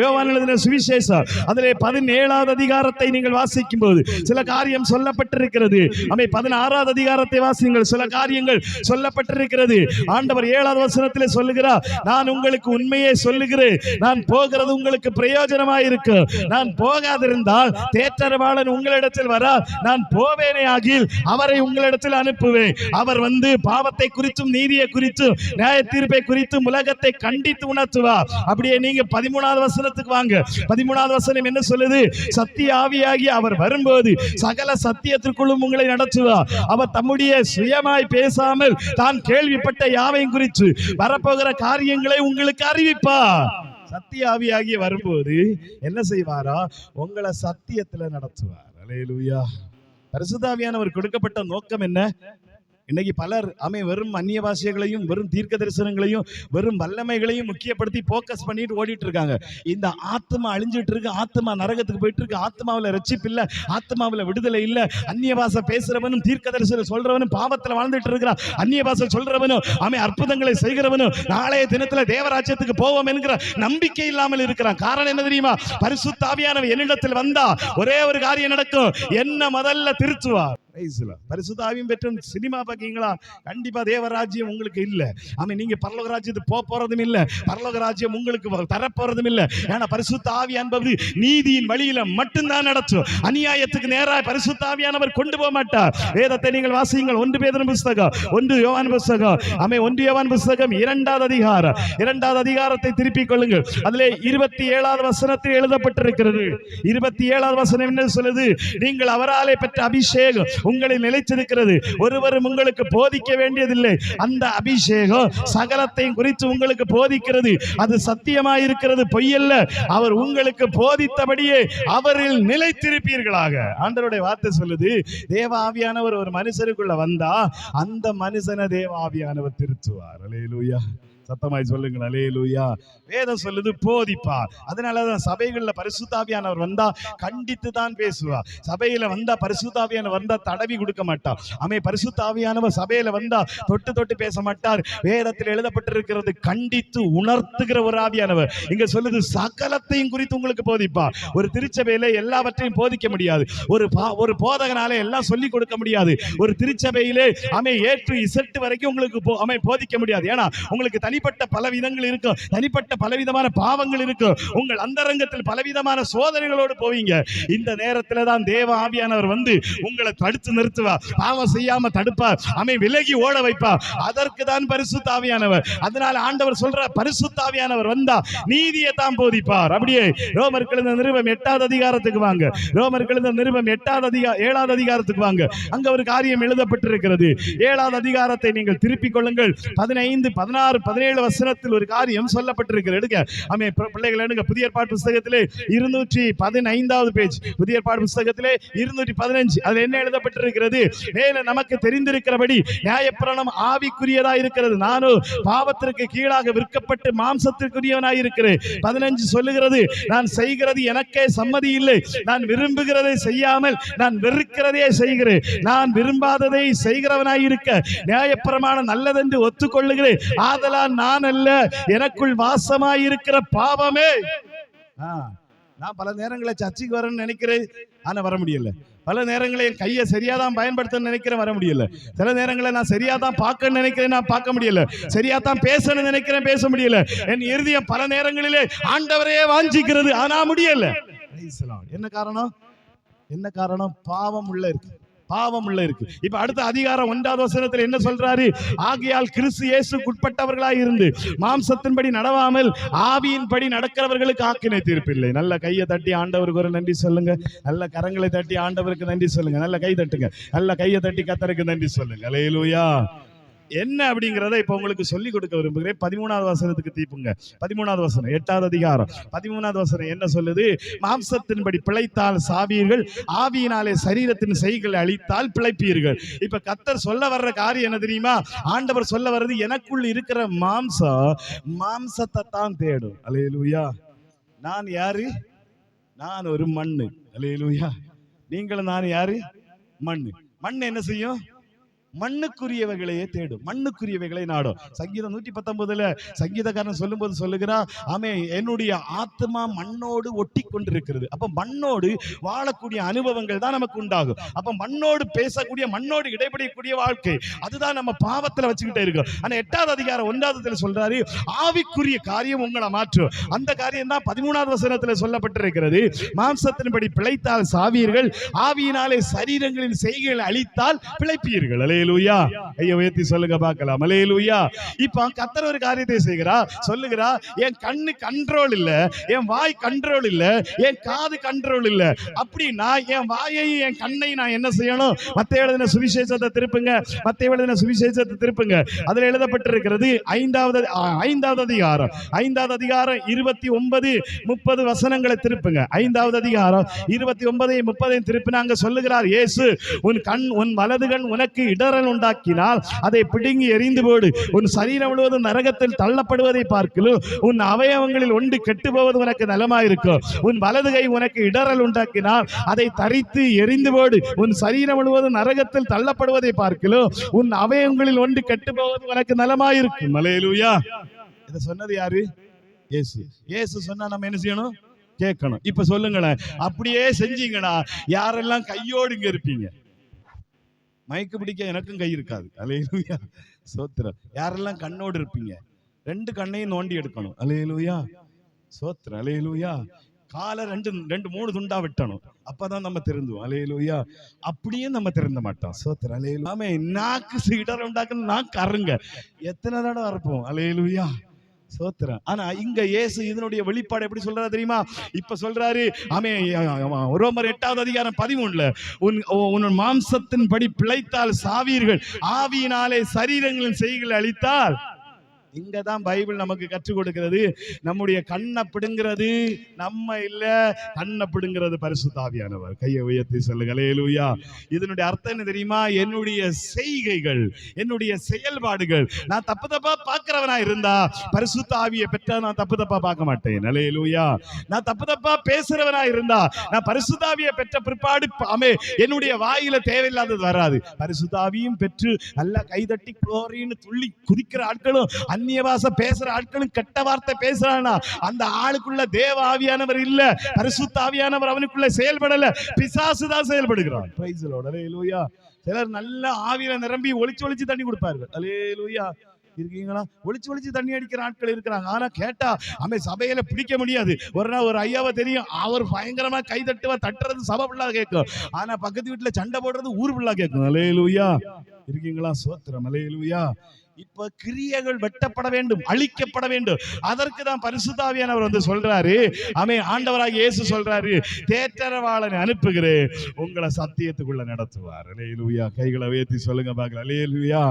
A: யோவான் எழுதின சுவிசேஷம் அதிலே 17வது அதிகாரத்தை நீங்கள் வாசிக்கும் போது சில காரியம் சொல்லப்பட்டிருக்கிறது. 16வது அதிகாரம் வாசியுங்கள். சில காரியங்கள் சொல்லப்பட்டிருக்கிறது. ஆண்டவர் 7வது வசனத்திலே சொல்லுகிறார், நான் உங்களுக்கு உண்மையை சொல்லுகிறேன், நான் போகிறது உங்களுக்கு பிரயோஜனமாயிருக்கு. நான் போகாதிருந்தால் தேற்றரவாளன் உங்களிடத்தில் வரார். நான் போவேனே ஆகில் அவரை உங்களிடத்தில் அனுப்புவேன். அவர் வந்து பாவத்தை குறித்தும் நீதியை குறித்தும் நியாய தீர்ப்பை குறித்தும் உலகத்தை கண்டித்து உணர்த்துவார். அப்படியே நீங்க 13வது வசனத்துக்கு வாங்க. 13வது வசனம் என்ன சொல்லுது? சத்திய ஆவியாகி அவர் வரும்போது சகல சத்தியத்திற்குள்ளும் உங்களை நடத்துவார். அவர் தம்முடைய சுயமாய் பேசாமல் தான் கேள்விப்பட்ட யாவையும் குறித்து வரப்போகிற காரியங்களை உங்களுக்கு அறிவிப்பார். சத்திய ஆவியாகி வரும்போது என்ன செய்வாரா? உங்களை சத்தியத்துல நடத்துவார். அல்லேலூயா. பரிசுத்த ஆவியானவர் கொடுக்கப்பட்ட நோக்கம் என்ன? இன்னைக்கு பலர் வெறும் அந்நிய பாஷைகளையும் வெறும் தீர்க்க தரிசனங்களையும் வெறும் வல்லமைகளையும் முக்கியப்படுத்தி போக்கஸ் பண்ணிட்டு ஓடிட்டு இருக்காங்க. இந்த ஆத்மா அழிஞ்சிட்டு இருக்கு, ஆத்மா நரகத்துக்கு போயிட்டு இருக்கு, ஆத்மாவில் ரட்சிப்பு இல்ல, ஆத்மாவில் விடுதலை இல்ல. அந்நிய பாஷை பேசுறவனும் தீர்க்க தரிசனம் சொல்றவனும் பாவத்தில் வாழ்ந்துட்டு இருக்கிறான். அந்நிய பாஷை சொல்றவனும் அற்புதங்களை செய்கிறவனும் நாளைய தினத்துல தேவராஜ்யத்துக்கு போவோம் என்கிற நம்பிக்கை இல்லாமல் இருக்கிறான். காரணம் என்ன தெரியுமா? பரிசுத்த ஆவியானவர் என்னிடத்தில் வந்தா ஒரே ஒரு காரியம் நடக்கும், என்ன முதல்ல திருச்சுவார். பரிசுத்த ஆவியும் பெற்று சினிமா பாக்கீங்களா? கண்டிப்பா தேவராஜ்யம் உங்களுக்கு இல்ல. நீங்க பரலோக ராஜ்யத்துக்கு போக போறதும் இல்ல, பரலோக ராஜ்யம் உங்களுக்கு தரப்போறதும் இல்ல. ஏன்னா பரிசுத்த ஆவி என்பது நீதியின் வழியில மட்டும்தான் நடக்கும். அநியாயத்துக்கு நேராக பரிசுத்த ஆவியானவர் கொண்டு போக மாட்டார். வேதத்தை நீங்கள் வாசியுங்கள். 1 பேதுரு புத்தகம், 1 யோவான் புத்தகம், 1 யோவான் புத்தகம் 2வது அதிகாரம், 2வது அதிகாரத்தை திருப்பிக் கொள்ளுங்கள். அதிலே 27வது வசனத்தில் எழுதப்பட்டிருக்கிறது. 27வது வசனம் என்ன சொல்லுது? நீங்கள் அவராலே பெற்ற அபிஷேகம் உங்களை நிலைச்சிருக்கிறது, ஒருவரும் உங்களுக்கு போதிக்க வேண்டியதில்லை. அந்த அபிஷேகம் சகலத்தையும் குறித்து உங்களுக்கு போதிக்கிறது. அது சத்தியமாயிருக்கிறது, பொய்யல்ல. அவர் உங்களுக்கு போதித்தபடியே அவரில் நிலைத்திருப்பீர்களாக. ஆண்டவருடைய வார்த்தை சொல்லுது, தேவ ஆவியானவர் ஒரு மனுஷருக்குள்ள வந்தா அந்த மனுஷனை தேவ ஆவியானவர் திருத்துவார். அல்லேலூயா. சத்தமாய் சொல்லுங்கள் அல்லேலூயா. வேதம் சொல்லுது போதிப்பார். அதனாலதான் சபைகள்ல பரிசுத்த ஆவியானவர் வந்தா கண்டித்து தான் பேசுவார். சபையில வந்தா பரிசுத்த ஆவியானவர் வந்தா தடவி கொடுக்க மாட்டார். பரிசுத்த ஆவியானவர் சபையில வந்தா தொட்டு தொட்டு பேச மாட்டார். வேதத்தில் எழுதப்பட்டிருக்கிறது, கண்டித்து உணர்த்துகிற ஒரு ஆவியானவர். இங்க சொல்லுது சகலத்தையும் குறித்து உங்களுக்கு போதிப்பார். ஒரு திருச்சபையில எல்லாவற்றையும் போதிக்க முடியாது. ஒரு போதகனாலே எல்லாம் சொல்லிக் கொடுக்க முடியாது. ஒரு திருச்சபையிலே ஏற்று இசட்டு வரைக்கும் உங்களுக்கு போதிக்க முடியாது. ஏன்னா உங்களுக்கு தனிப்பட்ட பல விதங்கள் இருக்கும், தனிப்பட்ட பலவிதமான பாவங்கள் இருக்கும். உங்கள் அந்தரங்கத்தில் பலவிதமான சோதனைகளோடு போவீங்க. இந்த நேரத்தில் தான் தேவ ஆவியானவர் வந்து உங்களை தடுத்து நிறுத்துவார், பாவம் செய்யாம தடுப்பார், விலகி ஓட வைப்பார். அதற்கு தான் பரிசுத்த ஆவியானவர். அதனால ஆண்டவர் சொல்ற, பரிசுத்த ஆவியானவர் வந்தா நீதியை தான் போதிப்பார். அப்படியே ரோமர்கள் நிருபம் 8வது அதிகாரத்துக்கு வாங்க. ரோமர்கள் நிருபம் 7வது அதிகாரத்துக்கு வாங்க. அங்க ஒரு காரியம் எழுதப்பட்டிருக்கிறது. 7வது அதிகாரத்தை நீங்கள் திருப்பிக் கொள்ளுங்கள். 15, 16, 17 வசனத்தில் ஒரு காரியம் சொல்லப்பட்டிருக்கிறது. எடுங்க பிள்ளைகள், எடுங்க புதிய ஏற்பாடு புத்தகத்திலே 215வது பேஜ், புதிய ஏற்பாடு புத்தகத்திலே 215. அதுல என்ன எழுதப்பட்டிருக்கிறது? மேல நமக்கு தெரிந்திருக்கிறபடி நியாயப்பிரமாணம் ஆவிக்குரியதா இருக்கிறது, நானும் பாவத்திற்கு கீழாக விற்கப்பட்டு மாம்சத்திற்குரியவனாய் இருக்கிறேன். 15 சொல்லுகிறது, நான் செய்கிறது எனக்கே சம்மதி இல்லை, நான் விரும்புகிறதை செய்யாமல் நான் வெறுக்கிறதையே செய்கிறேன், நான் விரும்பாததை செய்கிறவனாய் இருக்க நியாயப்பிரமாணம் நல்லதென்று ஒத்துக்கொள்ளுகிறேன், ஆதலால் நான் அல்ல எனக்குள் வாசமாயிருக்கிற பாவமே. நான் பல நேரங்களில் சர்ச்சைக்கு வரேன்னு நினைக்கிறேன், ஆனா வர முடியல. பல நேரங்களில் என் கையை சரியாதான் பயன்படுத்த நினைக்கிறேன், வர முடியல. சில நேரங்களில் நான் சரியாதான் பார்க்க நினைக்கிறேன், நான் பார்க்க முடியல. சரியாதான் பேசணும்னு நினைக்கிறேன், பேச முடியல. என் இருதயம் பல நேரங்களிலே ஆண்டவரையே வாஞ்சிக்கிறது, ஆனா முடியல. என்ன காரணம்? என்ன காரணம்? பாவம் உள்ள இருக்கு, பாவம் உள்ள இருக்கு. இப்ப அடுத்த அதிகாரம் 1வது வசனத்தில் என்ன சொல்றாரு? ஆகையால் கிறிஸ்து இயேசுவுக்கு உட்பட்டவர்களாய் இருந்து மாம்சத்தின்படி நடவாமல் ஆவியின்படி நடக்கிறவர்களுக்கு ஆக்கினை தீர்ப்பில்லை. நல்ல கையை தட்டி ஆண்டவருக்கு ஒரு நன்றி சொல்லுங்க. நல்ல கரங்களை தட்டி ஆண்டவருக்கு நன்றி சொல்லுங்க. நல்ல கை தட்டுங்க. நல்ல கையை தட்டி கர்த்தருக்கு நன்றி சொல்லுங்க. அல்லேலூயா. என்ன அப்படிங்கிறத இப்ப உங்களுக்கு சொல்லி கொடுக்க விரும்புகிறேன். 13வது வசனத்துக்கு தீப்புங்க. 13வது வசனம், 8வது அதிகாரம் 13வது வசனம் என்ன சொல்லுது? மாம்சத்தின்படி பிழைத்தால் சாவீர்கள், ஆவியினாலே சரீரத்தின் செய்களை அழித்தால் பிழைப்பீர்கள். இப்ப கர்த்தர் சொல்ல வர்ற காரியம் என்ன தெரியுமா? ஆண்டவர் சொல்ல வர்றது, எனக்குள் இருக்கிற மாம்சத்தை தான் தேடும். அல்லேலூயா. நான் யாரு? நான் ஒரு மண்ணு. அல்லேலூயா. நீங்களும் நான் யாரு? மண்ணு. மண் என்ன செய்யும்? மண்ணுக்குரியவைகளையே தேடும், மண்ணுக்குரியவைகளை நாடும். சங்கீதம் 119ல சங்கீதக்காரன் சொல்லும் போது சொல்லுகிறா, என்னுடைய ஆத்மா மண்ணோடு ஒட்டி கொண்டிருக்கிறது. அப்ப மண்ணோடு வாழக்கூடிய அனுபவங்கள் தான் நமக்கு உண்டாகும். அப்ப மண்ணோடு பேசக்கூடிய, மண்ணோடு இடைபடக்கூடிய வாழ்க்கை, அதுதான் நம்ம பாவத்துல வச்சுக்கிட்டே இருக்கோம். ஆனா 8வது அதிகாரம் 1வது சொல்றாரு, ஆவிக்குரிய காரியம் உங்களை மாற்றும். அந்த காரியம் தான் 13வது வசனத்துல சொல்லப்பட்டிருக்கிறது. மாம்சத்தின்படி பிழைத்தால் சாவீர்கள், ஆவியினாலே சரீரங்களின் செய்கைகளை அழித்தால் பிழைப்பீர்கள். அல்லேலூயா. ஐயா உயர்த்தி சொல்லுங்க பார்க்கலாம். அல்லேலூயா. இப்ப கர்த்தர் ஒரு காரியத்தை செய்கிறா, சொல்லுகிறா, என் கண்ணு கண்ட்ரோல் இல்ல, என் வாய் கண்ட்ரோல் இல்ல, என் காது கண்ட்ரோல் இல்ல. அப்படின்னா என் வாயையும் என் கண்ணையும் நான் என்ன செய்யணும்? மத்தேயு எழுதின சுவிசேஷத்தை திருப்புங்க. மத்தேயு எழுதின சுவிசேஷத்தை திருப்புங்க. அதுல எழுதப்பட்டிருக்கிறது 5வது அதிகாரம் 29, 30 வசனங்களை திருப்புங்க. 5வது அதிகாரம் 29, 30 திருப்பினா அங்க சொல்லுகிறார், இயேசு, உன் வலது கண் உனக்கு இடரல் உண்டாக்கினால் அதை பிடுங்கி எறிந்து போடு. உன் சரீரம் முழுவதும் நரகத்தில் தள்ளப்படுவதை பார்க்கலும் உன் அவயவங்களில் ஒன்று கெட்டு போவது உனக்கு நலமாயிருக்கும். உன் வலது கை உனக்கு இடரல் உண்டாக்கினால் அதை தரித்து எறிந்து போடு. உன் சரீரம் முழுவதும் நரகத்தில் தள்ளப்படுவதை பார்க்கலும் உன் அவயவங்களில் ஒன்று கெட்டு போவது உனக்கு நலமாயிருக்கும். அல்லேலூயா. இதை சொன்னது யாரு? இயேசு. இயேசு சொன்னா நம்ம என்ன செய்யணும்? கேட்கணும். இப்ப சொல்லுங்களேன், அப்படியே செஞ்சீங்கன்னா யாரெல்லாம் கையோடு இங்க இருப்பீங்க? மைக்கு பிடிக்க எனக்கும் கை இருக்காது. அல்லேலூயா, சோத்திரம். யாரெல்லாம் கண்ணோடு இருப்பீங்க? 2 கண்ணையும் நோண்டி எடுக்கணும். அல்லேலூயா, சோத்திரம். அல்லேலூயா. காலை 2-3 துண்டா விட்டணும். அப்பதான் நம்ம திருந்துவோம். அல்லேலூயா. அப்படியே நம்ம திருந்த மாட்டோம். சோத்திரம். அல்லேலூயா. ஆமே. நாக்கு இடர் உண்டாக்குன்னு நாக்கு அருங்க. எத்தனை தடவை இருப்போம்? அல்லேலூயா, சோத்திரம். ஆனா இங்க இயேசு இதனுடைய வெளிப்பாடு எப்படி சொல்றாரு தெரியுமா? இப்ப சொல்றாரு, ஆமே, ரோமர் 8வது அதிகாரம் 13ல உன் மாம்சத்தின் படி பிழைத்தால் சாவீர்கள், ஆவியினாலே சரீரங்களின் செய்களை அளித்தால். இங்கதான் பைபிள் நமக்கு கற்றுக் கொடுக்கிறது. நம்முடைய கண்ணை பிடுங்கிறது நம்ம இல்ல, கண்ணை பிடுங்கிறது பரிசுத்த ஆவியானவர். கையை உயர்த்தி சொல்லுங்க. அல்லேலூயா. இதனுடைய அர்த்தம் என்ன தெரியுமா? என்னுடைய செய்கைகள், என்னுடைய செயல்பாடுகள், நான் தப்பு தப்பா பார்க்கிறவனா இருந்தா பரிசுத்த ஆவியை பெற்றா நான் தப்பு தப்பா பார்க்க மாட்டேன். அல்லேலூயா. நான் தப்பு தப்பா பேசுறவனா இருந்தா நான் பரிசுத்த ஆவியை பெற்ற பிற்பாடு ஆமே என்னுடைய வாயில தேவையில்லாதது வராது. பரிசுத்த ஆவியும் பெற்று நல்லா கைதட்டி குளோரின்னு துள்ளி குதிக்கிற ஆட்களும் அந்நிய பாஷை பேசுற ஆட்களும் கெட்ட வார்த்தை பேசுறானா அந்த ஆளுக்குள்ள தேவ ஆவியானவர் இல்ல, பரிசுத்த ஆவியானவர் அவனுக்குள்ள செயல்படல, பிசாசு தான் செயல்படுகிறான். Price the lord. அல்லேலூயா. சிலர் நல்ல ஆவியில நிரம்பி ஒளிச்சு தண்ணி கொடுப்பார்கள். அல்லேலூயா. இருக்கீங்களா? ஒளிச்சு தண்ணி அடிக்கிற ஆட்கள் இருக்கிறாங்க. ஆனா கேட்டா அமை சபையில பிடிக்க முடியாது. ஒரு நாள் ஒரு ஐயாவை தெரியும், அவர் பயங்கரமா கை தட்டுறது சபை ஃபுல்லா கேட்கும். ஆனா பக்கத்து வீட்டுல சண்டை போடுறது ஊர் ஃபுல்லா கேட்கும். அல்லேலூயா. இருக்கீங்களா? சோத்திரம். அல்லேலூயா. இப்ப கிரியைகள் வெட்டப்பட வேண்டும், அழிக்கப்பட வேண்டும். அதற்கு தான் பரிசுத்த ஆவியானவர் வந்து சொல்றாரு, ஆமே, ஆண்டவராகிய இயேசு சொல்றாரு, தேற்றரவாளனை அனுப்புகிறேன், உங்களை சத்தியத்துக்குள்ள நடத்துவார். அல்லேலூயா. கைகளை உயர்த்தி சொல்லுங்க பார்க்கலாம். அல்லேலூயா.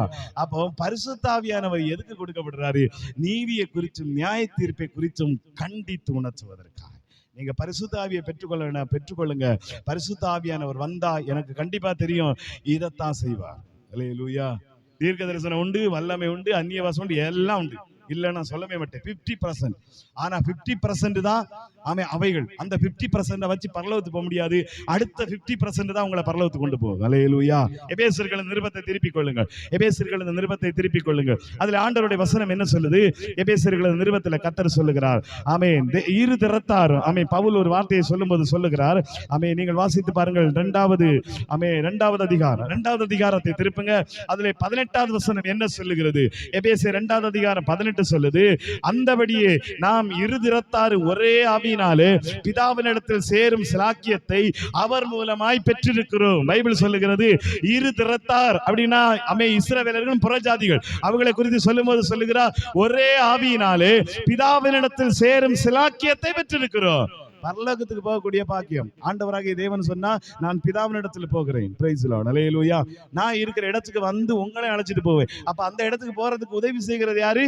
A: அப்போ பரிசுத்த ஆவியானவர் எதுக்கு கொடுக்கப்படுறாரு? நீதியை குறித்தும் நியாய தீர்ப்பை குறித்தும் கண்டித்து உணர்த்துவதற்காக. நீங்க பரிசுத்த ஆவியை பெற்றுக்கொள்ளுங்க. பரிசுத்த ஆவியானவர் வந்தா எனக்கு கண்டிப்பா தெரியும் இதைத்தான் செய்வார். அல்லேலூயா. தீர்க்க தரிசனம் உண்டு, வல்லமை உண்டு, அந்நிய வாசம் உண்டு, எல்லாம் உண்டு. இல்ல நான் சொல்லவே மாட்டேன். 50%. ஆனா 50% தான் ஆமே அவைகள். அந்த 50% வச்சு பரலோகத்துக்கு போக முடியாது. அடுத்த 50% தான் உங்களை பரலோகத்துக்கு கொண்டு போகும். அல்லேலூயா. எபேசியர்களின் நிருபத்தை திருப்பிக் கொள்ளுங்கள். எபேசியர்களின் நிருபத்தை திருப்பிக் கொள்ளுங்கள். அதுல ஆண்டவருடைய வசனம் என்ன சொல்லுது? எபேசியர்களின் நிருபத்துல கர்த்தர் சொல்லுகிறார், ஆமென், இரு திறத்தார். ஆமென். பவுல் ஒரு வார்த்தையை சொல்லும்போது சொல்லுகிறார், ஆமென், நீங்கள் வாசித்து பாருங்கள். 2வது அதிகாரத்தை திருப்புங்க. அதுல 18வது வசனம் என்ன சொல்லுகிறது? எபேசியர் 2வது அதிகாரம் 18 சொல்லுது, அந்தபடியே நாம் இரு திறத்தார் ஒரே ஆவியினாலே பிதாவினிடத்தில் சேரும் சிலாக்கியத்தை அவர் மூலமாய் பெற்றிருக்கிறோம். பைபிள் சொல்லுகிறது இரு திறத்தார் அப்படின்னா அமே இஸ்ரவேலர்களும் புறஜாதிகள். அவங்களை குறித்து சொல்லும்போது சொல்லுகிறார், ஒரே ஆவியினாலே பிதாவினிடத்தில் சேரும் சிலாக்கியத்தை பெற்றிருக்கிறோம். பரலோகத்துக்கு போகக்கூடிய பாக்கியம். ஆண்டவராகிய தேவன் சொன்னா, நான் பிதாவினிடத்தில் போகிறேன். Praise the lord. அல்லேலூயா. நான் இருக்கிற இடத்துக்கு வந்து உங்களை அழைச்சிட்டு போவேன். அப்ப அந்த இடத்துக்கு போறதுக்கு உதவி செய்கிறது யாரு?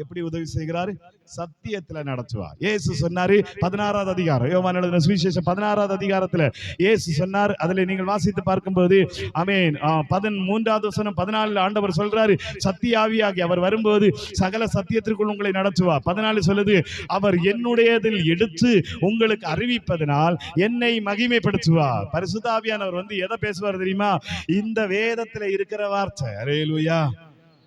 A: எப்படி உதவி செய்கிறாரு? சத்தியத்துல நடத்துவார். இயேசு சொன்னாரு 16வது அதிகாரம், யோவான் எழுதின சுவிசேஷம் 16வது அதிகாரத்துல இயேசு சொன்னார். அதுல நீங்கள் வாசித்து பார்க்கும்போது ஆமென் 13வது வசனம் 14 ஆண்டவர் சொல்றாரு, சத்திய ஆவியாகி அவர் வரும்போது சகல சத்தியத்திற்குள் உங்களை நடத்துவார். 14 சொல்லுது, அவர் என்னுடையதில் எடுத்து உங்களுக்கு அறிவிப்பதனால் என்னை மகிமைப்படுத்துவார். பரிசுத்த ஆவியானவர் வந்து எதை பேசுவார் தெரியுமா? இந்த வேதத்துல இருக்கிற வார்த்தை. அல்லேலூயா.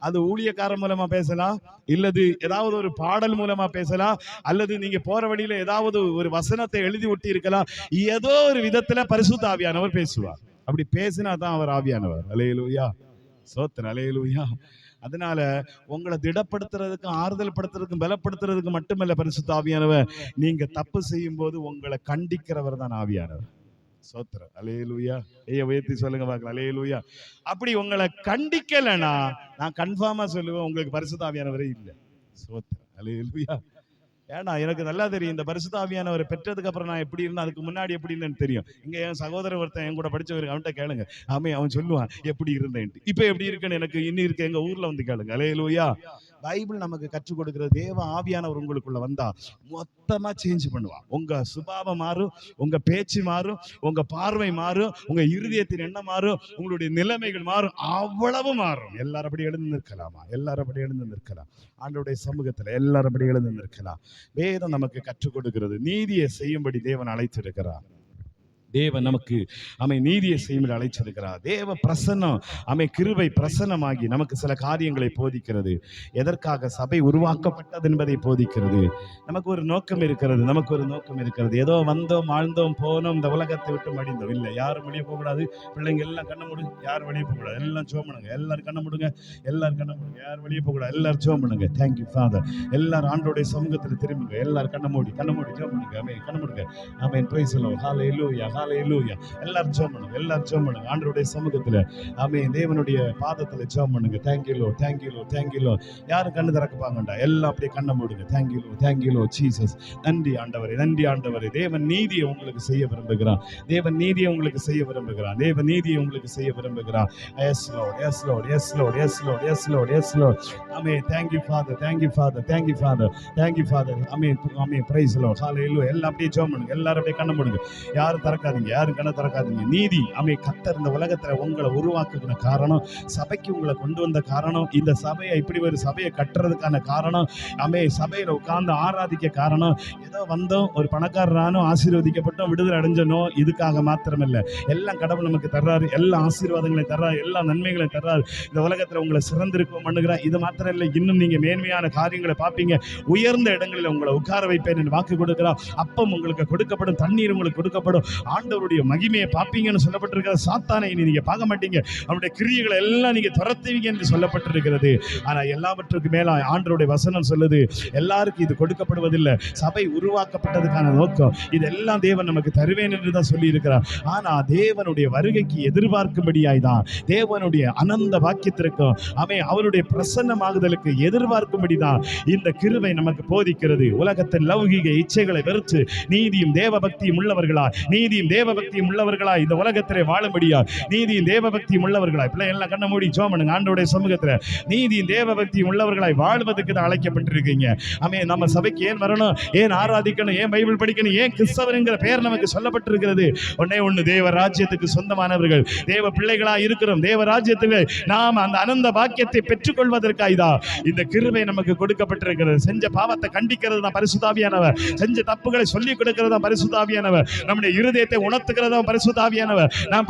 A: அது ஊழியக்காரன் மூலமா பேசலாம், இல்லது ஏதாவது ஒரு பாடல் மூலமா பேசலாம், அல்லது நீங்க போற வழியில ஏதாவது ஒரு வசனத்தை எழுதி ஒட்டி இருக்கலாம். ஏதோ ஒரு விதத்துல பரிசுத்த ஆவியானவர் பேசுவார். அப்படி பேசினா தான் அவர் ஆவியானவர். அல்லேலூயா. சோத்திரம். அல்லேலூயா. அதனால உங்களை திடப்படுத்துறதுக்கும் ஆறுதல் படுத்துறதுக்கும் பலப்படுத்துறதுக்கு மட்டுமல்ல பரிசுத்த ஆவியானவர், நீங்க தப்பு செய்யும் போது உங்களை கண்டிக்கிறவர் தான் ஆவியானவர். சோத்திரம். அல்லேலூயா. உயர்த்தி சொல்லுங்க பார்க்கலாம். அல்லேலூயா. அப்படி உங்களை கண்டிக்கலனா நான் கன்ஃபார்மா சொல்லுவேன், உங்களுக்கு பரிசுத்த ஆவியானவரே இல்லை. சோத்திரம். அல்லேலூயா. ஏன்னா எனக்கு நல்லா தெரியும், இந்த பரிசுத்த ஆவியானவரை பெற்றதுக்கு அப்புறம் நான் எப்படி இருந்தேன், அதுக்கு முன்னாடி எப்படி இருந்தேன்னு தெரியும். இங்க என் சகோதரர் ஒருத்தன் என் கூட படிச்சவர், அவன்கிட்ட கேளுங்க, அவன் சொல்லுவான் எப்படி இருந்தேன். இப்ப எப்படி இருக்குன்னு எனக்கு இன்னும் இருக்கு, எங்க ஊர்ல வந்து கேளுங்க. அல்லேலூயா. பைபிள் நமக்கு கற்றுக் கொடுக்கிற தேவ ஆவியானவர் உங்களுக்குள்ள வந்தா மொத்தமா சேஞ்ச் பண்ணுவான். உங்க சுபாவம் மாறும், உங்க பேச்சு மாறும், உங்க பார்வை மாறும், உங்க இருதயத்தின் எண்ணம் மாறும், உங்களுடைய நிலைமைகள் மாறும், அவ்வளவு மாறும். எல்லாரும் அப்படி எழுந்து நிற்கலாமா? எல்லாரும் அப்படி எழுந்து நிற்கலாம். ஆண்டவருடைய சமூகத்துல எல்லாரும் அப்படி எழுந்து நிற்கலாம். வேதம் நமக்கு கற்றுக் கொடுக்கிறது, நீதியை செய்யும்படி தேவன் அழைத்திருக்கிறார். தேவன் நமக்கு நீதியை செய்யும்படி அழைச்சிருக்கிறார். தேவ பிரசன்னம் கிருபை பிரசன்னமாகி நமக்கு சில காரியங்களை போதிக்கிறது. எதற்காக சபை உருவாக்கப்பட்டது என்பதை போதிக்கிறது. நமக்கு ஒரு நோக்கம் இருக்கிறது, நமக்கு ஒரு நோக்கம் இருக்கிறது. ஏதோ வந்தோம், வாழ்ந்தோம், போனோம், இந்த உலகத்தை விட்டு மடிந்தோம் இல்லை. யாரும் வெளியே போகக்கூடாது. பிள்ளைங்க எல்லாம் கண்ண முடுங்க, யாரும் வெளியே போகக்கூடாது. எல்லாம் ஜெபம் பண்ணுங்க, எல்லாரும் கண்ண முடுங்க, எல்லாரும் கண்ண முடுங்க, யாரும் வெளியே போகக்கூடாது. எல்லாரும் ஜெபம் பண்ணுங்க. Thank you father. எல்லாரும் ஆண்டவருடைய சமூகத்தில் திரும்புங்க. எல்லாரும் கண்ண மூடி ஜெபம் பண்ணுங்க. கண்ண முடுங்க. ஆமென். Praise the lord. ஹல்லேலூயா, ஹல்லேலூயா. எல்லாரும் ஜெபம் பண்ணுங்க, எல்லாரும் ஜெபம் பண்ணுங்க. ஆண்டவருடைய சமூகத்துல தேவனுடைய பாதத்துல ஜெபம் பண்ணுங்க. Thank you Lord, thank you Lord, thank you Lord. யாரும் கண்ணு திறக்கப்பாங்கண்டா, எல்லாம் அப்படியே கண்ண மூடுங்க. Thank you Lord, thank you Lord Jesus. நன்றி ஆண்டவரே, நன்றி ஆண்டவரே. தேவன் நீதியை உங்களுக்கு செய்ய விரும்புகிறான். தேவன் நீதியை உங்களுக்கு செய்ய விரும்புகிறான். தேவன் நீதியை உங்களுக்கு செய்ய விரும்புகிறான். Yes lord, yes lord, yes lord, yes lord, yes lord, yes lord. ஆமென். Thank you father, thank you father, thank you father, thank you father. ஆமென், ஆமென். Praise the lord. ஹல்லேலூயா. எல்லாம் அப்படியே ஜெபம் பண்ணுங்க. எல்லாரும் அப்படியே கண்ண மூடுங்க. யாரும் திறக்காதீங்க, யாரும் கண்ண திறக்காதீங்க. நீதி கர்த்தர் இந்த உலகத்துல உங்களை உருவாக்குன காரணம், சபைக்கு உங்களை கொண்டு வந்த காரணம், இந்த சபையை இப்படி ஒரு சபையை கட்டுறதுக்கான காரணம், சபையில உட்கார்ந்து ஆராதிக்க காரணம், ஏதோ வந்தோம், ஒரு பணக்காரரானோ, ஆசீர்வதிக்கப்பட்டோம், விடுதலை அடைஞ்சனோ, இதுக்காக மாத்திரமில்லை. எல்லாம் கடவுள் நமக்கு தர்றாரு, எல்லா ஆசீர்வாதங்களையும் தர்றாரு, எல்லா நன்மைகளையும் தர்றாரு. இந்த உலகத்துல உங்களை சிறந்திருக்கும் பண்ணுகிறார். இது மாத்திரம் இல்லை, இன்னும் நீங்க மேன்மையான காரியங்களை பார்ப்பீங்க. உயர்ந்த இடங்களில் உங்களை உட்கார வைப்பேன் என்று வாக்கு கொடுக்கிறார். அப்பம் உங்களுக்கு கொடுக்கப்படும், தண்ணீர் உங்களுக்கு கொடுக்கப்படும். ஆண்டவருடைய மகிமையை பார்ப்பீங்கன்னு சொல்லப்பட்டிருக்கிற. சாத்தானை நீங்க பார்க்க மாட்டீங்க, அவருடைய கிரியைகளை எல்லாம் நீங்க துரத்துவீங்க என்று சொல்லப்பட்டிருக்கிறது. ஆனா எல்லாவற்றுக்கு மேல ஆண்டவருடைய வசனம் சொல்லுது, எல்லாருக்கும் இது கொடுக்கப்படுவதில்லை. சபை உருவாக்கப்பட்டதுக்கான நோக்கம் இதெல்லாம் தேவன் நமக்கு தருவேன் என்று தான் சொல்லி இருக்கிறார். ஆனா தேவனுடைய வருகைக்கு எதிர்பார்க்கும்படியாய் தான், தேவனுடைய அனந்த வாக்கியத்திற்கும் அவருடைய பிரசன்னமாகுதலுக்கு எதிர்பார்க்கும்படிதான் இந்த கிருபை நமக்கு போதிக்கிறது. உலகத்தின் லௌகீக இச்சைகளை வெறுத்து நீதியும் தேவ பக்தியும் உள்ளவர்களாய், நீதியும் தேவ பக்தியும் உள்ளவர்களாய் இந்த உலகத்திலே வாழும்படியா, நீதியும் தேவ பக்தியும் உள்ளவர்களாய், பிள்ளை எல்லாம் கண்ண மூடி ஜெபம் பண்ணுங்க. ஆண்டவருடைய சமூகத்துல நீதியும் தேவ பக்தியும் உள்ளவர்களாய் வாழ்வதற்கு தான் அழைக்கப்பட்டிருக்கீங்க. நம்ம சபைக்கு ஏன் வரணும், ஏன் ஆராதிக்கணும், ஏன் பைபிள் படிக்கணும், ஏன் கிறிஸ்தவர் என்கிற பெயர் நமக்கு சொல்லப்பட்டிருக்கிறது. ஒன்னே ஒண்ணு, தேவ ராஜ்யத்துக்கு சொந்தமானவர்கள், தேவ பிள்ளைகளாய் இருக்கிறோம். தேவ ராஜ்யத்தில் நாம் அந்த அனந்த வாக்கியத்தை பெற்றுக்கொள்வதற்காய்தான் இந்த கிருபை நமக்கு கொடுக்கப்பட்டிருக்கிறது. செஞ்ச பாவத்தை கண்டிக்கிறது தான் பரிசுத்த ஆவியானவர், செஞ்ச தப்புகளை சொல்லிக் கொடுக்கிறது தான் பரிசுத்த ஆவியானவர், நம்முடைய இருதயத்தை உணர்த்துகிறது தான் பரிசுத்த ஆவியானவர். நான்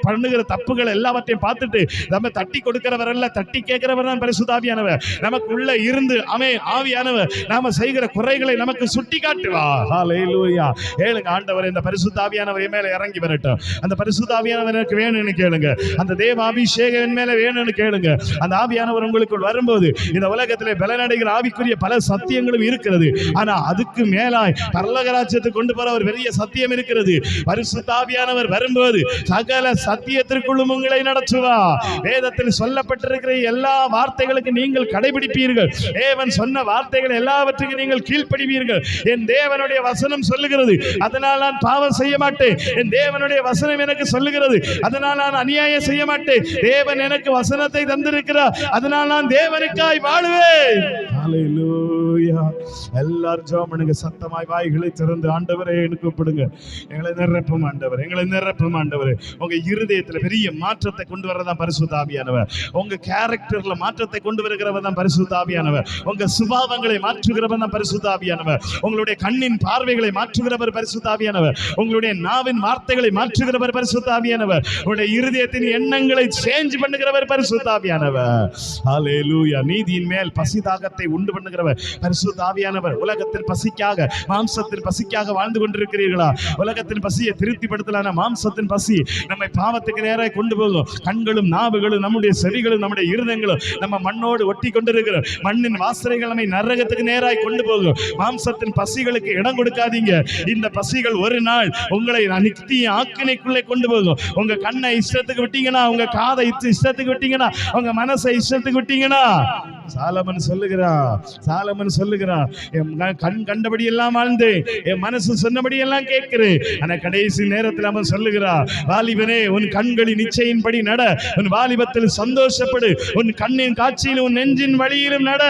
A: பண்ணுகிற தப்புகள் எல்லாவற்றையும் பார்த்துட்டு நம்ம தட்டி கொடுக்கிறவர் அல்ல, தட்டி கேட்கிறவர் தான் பரிசுத்த ஆவியானவர். நமக்கு உள்ள இருந்து ஆவியானவர் நாம செய்கிற குறைகளை நமக்கு சுட்டி காட்டுவார். ஹல்லேலூயா. கேளுங்க, ஆண்டவர் இந்த பரிசுத்த ஆவியானவர் மேல இறங்கி வரட்டும். அந்த பரிசுத்த ஆவியானவர் எனக்கு வேணும்னு கேளுங்க. அந்த தேவ அபிஷேகம் மேல வேணும்னு கேளுங்க. அந்த ஆவியானவர் உங்களுக்குள் வரும்போது இந்த உலகத்திலே பலனடைகிற ஆவிக்குரிய பல சத்தியங்களும் இருக்கிறது. ஆனா அதுக்கு மேலாய் பரலோக ராஜ்யத்துக்கு கொண்டு போற ஒரு பெரிய சத்தியம் இருக்கிறது. பரிசுத்த ஆவியானவர் வரும்போது சகல சத்தியத்திற்குள்ளும் உங்களை நடத்துவார். வேதத்தில் சொல்லப்பட்டிருக்கிற எல்லா வார்த்தைகளுக்கு நீங்கள் கடைபிடிப்பீர்கள். தேவன் சொன்ன வார்த்தைகள் எல்லாவற்றுக்கும் நீங்கள் கீழ்ப்படிவீர்கள். என் தேவனுடைய வசனம் சொல்லுகிறது, அதனால் நான் பாவம் செய்ய மாட்டேன். என் தேவனுடைய வசனம் எனக்கு சொல்லுகிறது, அதனால் நான் அநியாயம் செய்ய மாட்டேன். தேவன் எனக்கு வசனத்தை தந்திருக்கிறார், அதனால் நான் தேவனுக்காய் வாழுவேன். ஹல்லேலூயா. எல்லாரும் ஜெபம் பண்ணுங்க, சத்தமாய் வாய்களை திறந்து ஆண்டவரே எனக்கு கூப்பிடுங்க. எங்களை நிரப்பும் ஆண்டவர், எங்களை நிரப்பும் ஆண்டவர். உங்க இருதயத்துல பெரிய மாற்றத்தை கொண்டு வரதான் பரிசுத்த ஆவியானவர். உங்க கேரக்டர்ல மாற்றத்தை கொண்டு வருகிறவர் தான் பரிசுத்த ஆவியானவர். உங்க சுபாவங்களை மாற்றுகிறவர் தான் பரிசுத்த ஆவியானவர். உங்களுடைய கண்ணின் பார்வைகளை மாற்றுகிறவர் பரிசுத்த ஆவியானவர். உங்களுடைய நாவின் வார்த்தைகளை மாற்றுகிறவர் பரிசுத்த ஆவியானவர். உங்களுடைய இருதயத்தின் எண்ணங்களை சேஞ்ச் பண்ணுகிறவர் பரிசுத்த ஆவியானவர். ஹல்லேலூயா. நீதியின் மேல் பசி தாகத்தை உண்டு பண்ணுகிறவர் பரிசுத்த ஆவியானவர். உலகத்தின் பசிக்காக, மாம்சத்தின் பசிக்காக வாழ்ந்து கொண்டிருக்கிறீர்களா? உலகத்தின் பசியை திருப்திப்படுத்தலான மாம்சத்தின் பசி நம்மை பாவத்துக்கு நேராக கொண்டு போகும். கண்களும் நாவுகளும் நம்முடைய செவிகளும் நம்முடைய இருதயங்களும் நம்ம மண்ணோடு ஒட்டி கொண்டிருக்கிற மண்ணின் வாசனைகள் நம்மை நரகத்துக்கு நேராக கொண்டு போகும். மாம்சத்தின் பசிகளுக்கு இடம் கொடுக்காதீங்க. இந்த பசிகள் ஒரு நாள் உங்களை நித்திய ஆக்கினைக்குள்ளே கொண்டு போகும். உங்க கண்ணை இஷ்டத்துக்கு விட்டீங்கன்னா, உங்க காதை இஷ்டத்துக்கு விட்டீங்கன்னா, உங்க மனசை இஷ்டத்துக்கு விட்டீங்கன்னா, சாலமன் சொல்லுகிறான், என் கண் கண்டபடி எல்லாம் வாழ்ந்து, என் மனசு சொன்னபடி எல்லாம் கேட்கிறேன். ஆனா கடைசி நேரத்தில் அவன் சொல்லுகிறார், வாலிபனே உன் கண்களின் நிச்சயின்படி நட, உன் வாலிபத்தில் சந்தோஷப்படு, உன் கண்ணின் காட்சியிலும் உன் நெஞ்சின் வழியிலும் நட.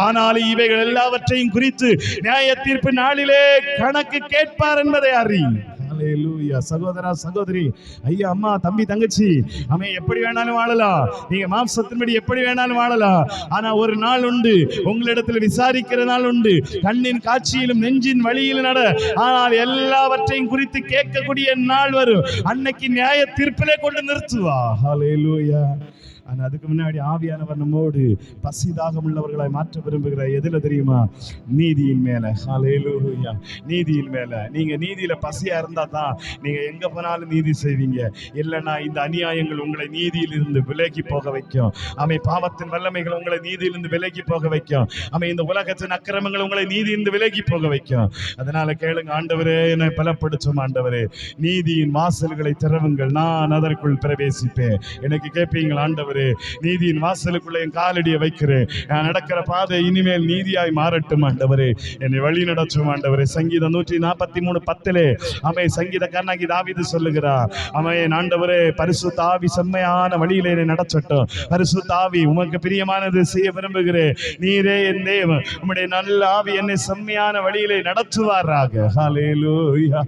A: ஆனால் இவைகள் எல்லாவற்றையும் குறித்து நியாய தீர்ப்பு நாளிலே கணக்கு கேட்பார் என்பதை அறி. ஹல்லேலூயா. சகோதரா சகோதரி, ஐயா அம்மா தம்பி தங்கச்சி, அவன் எப்படி வேணாலும் வாழலாம், நீங்க மாம்சத்தின்படி எப்படி வேணாலும் வாழலாம். ஆனா ஒரு நாள் உண்டு, உங்களிடத்தில் விசாரிக்கிற நாள் உண்டு. கண்ணின் காட்சியிலும் நெஞ்சின் வழியிலும் நட, ஆனால் எல்லாவற்றையும் குறித்து கேட்கக்கூடிய நாள் வரும். அன்னைக்கு நியாய தீர்ப்பிலே கொண்டு நிறுத்துவா. ஹல்லேலூயா. ஆனா அதுக்கு முன்னாடி ஆவியானவர் நம்மோடு பசிதாகம் உள்ளவர்களை மாற்ற விரும்புகிற எதுல தெரியுமா? நீதியின் மேல. ஹல்லேலூயா. நீதியின் மேல. நீங்க நீதியில பசியா இருந்தா தான் நீங்க எங்க போனாலும் நீதி செய்வீங்க. இல்லைன்னா இந்த அநியாயங்கள் உங்களை நீதியிலிருந்து விலகி போக வைக்கும். அவை பாவத்தின் வல்லமைகள் உங்களை நீதியிலிருந்து விலகி போக வைக்கும். அவை இந்த உலகத்தின் அக்கிரமங்கள் உங்களை நீதியிலிருந்து விலகி போக வைக்கும். அதனால கேளுங்க, ஆண்டவரே என்னை பலப்படுத்தும் ஆண்டவரே, நீதியின் வாசல்களை திறவுங்கள், நான் அதற்குள் பிரவேசிப்பேன். எனக்கு கேட்பீங்கள், ஆண்டவரே நீதியின் வாசலுக்குள்ள என் காலடியை வைக்கிறேன், நான் நடக்கிற பாதை இனிமேல் நீதியாய் மாறட்டும் ஆண்டவரே, என்னை வழி நடத்தும் ஆண்டவரே. சங்கீதம் 143:10 அவை சங்கீதக்காரனாகி தாவீது சொல்லுகிறார், அவன் ஆண்டவரே பரிசுத்த ஆவி செம்மையான வழியிலே என்னை நடத்தட்டும். பரிசுத்த ஆவி உமக்கு பிரியமானது செய்ய விரும்புகிறேன், நீரே என் தேவன், உம்முடைய நல்ல ஆவி என்னை செம்மையான வழியிலே நடத்துவாராக. ஹல்லேலூயா.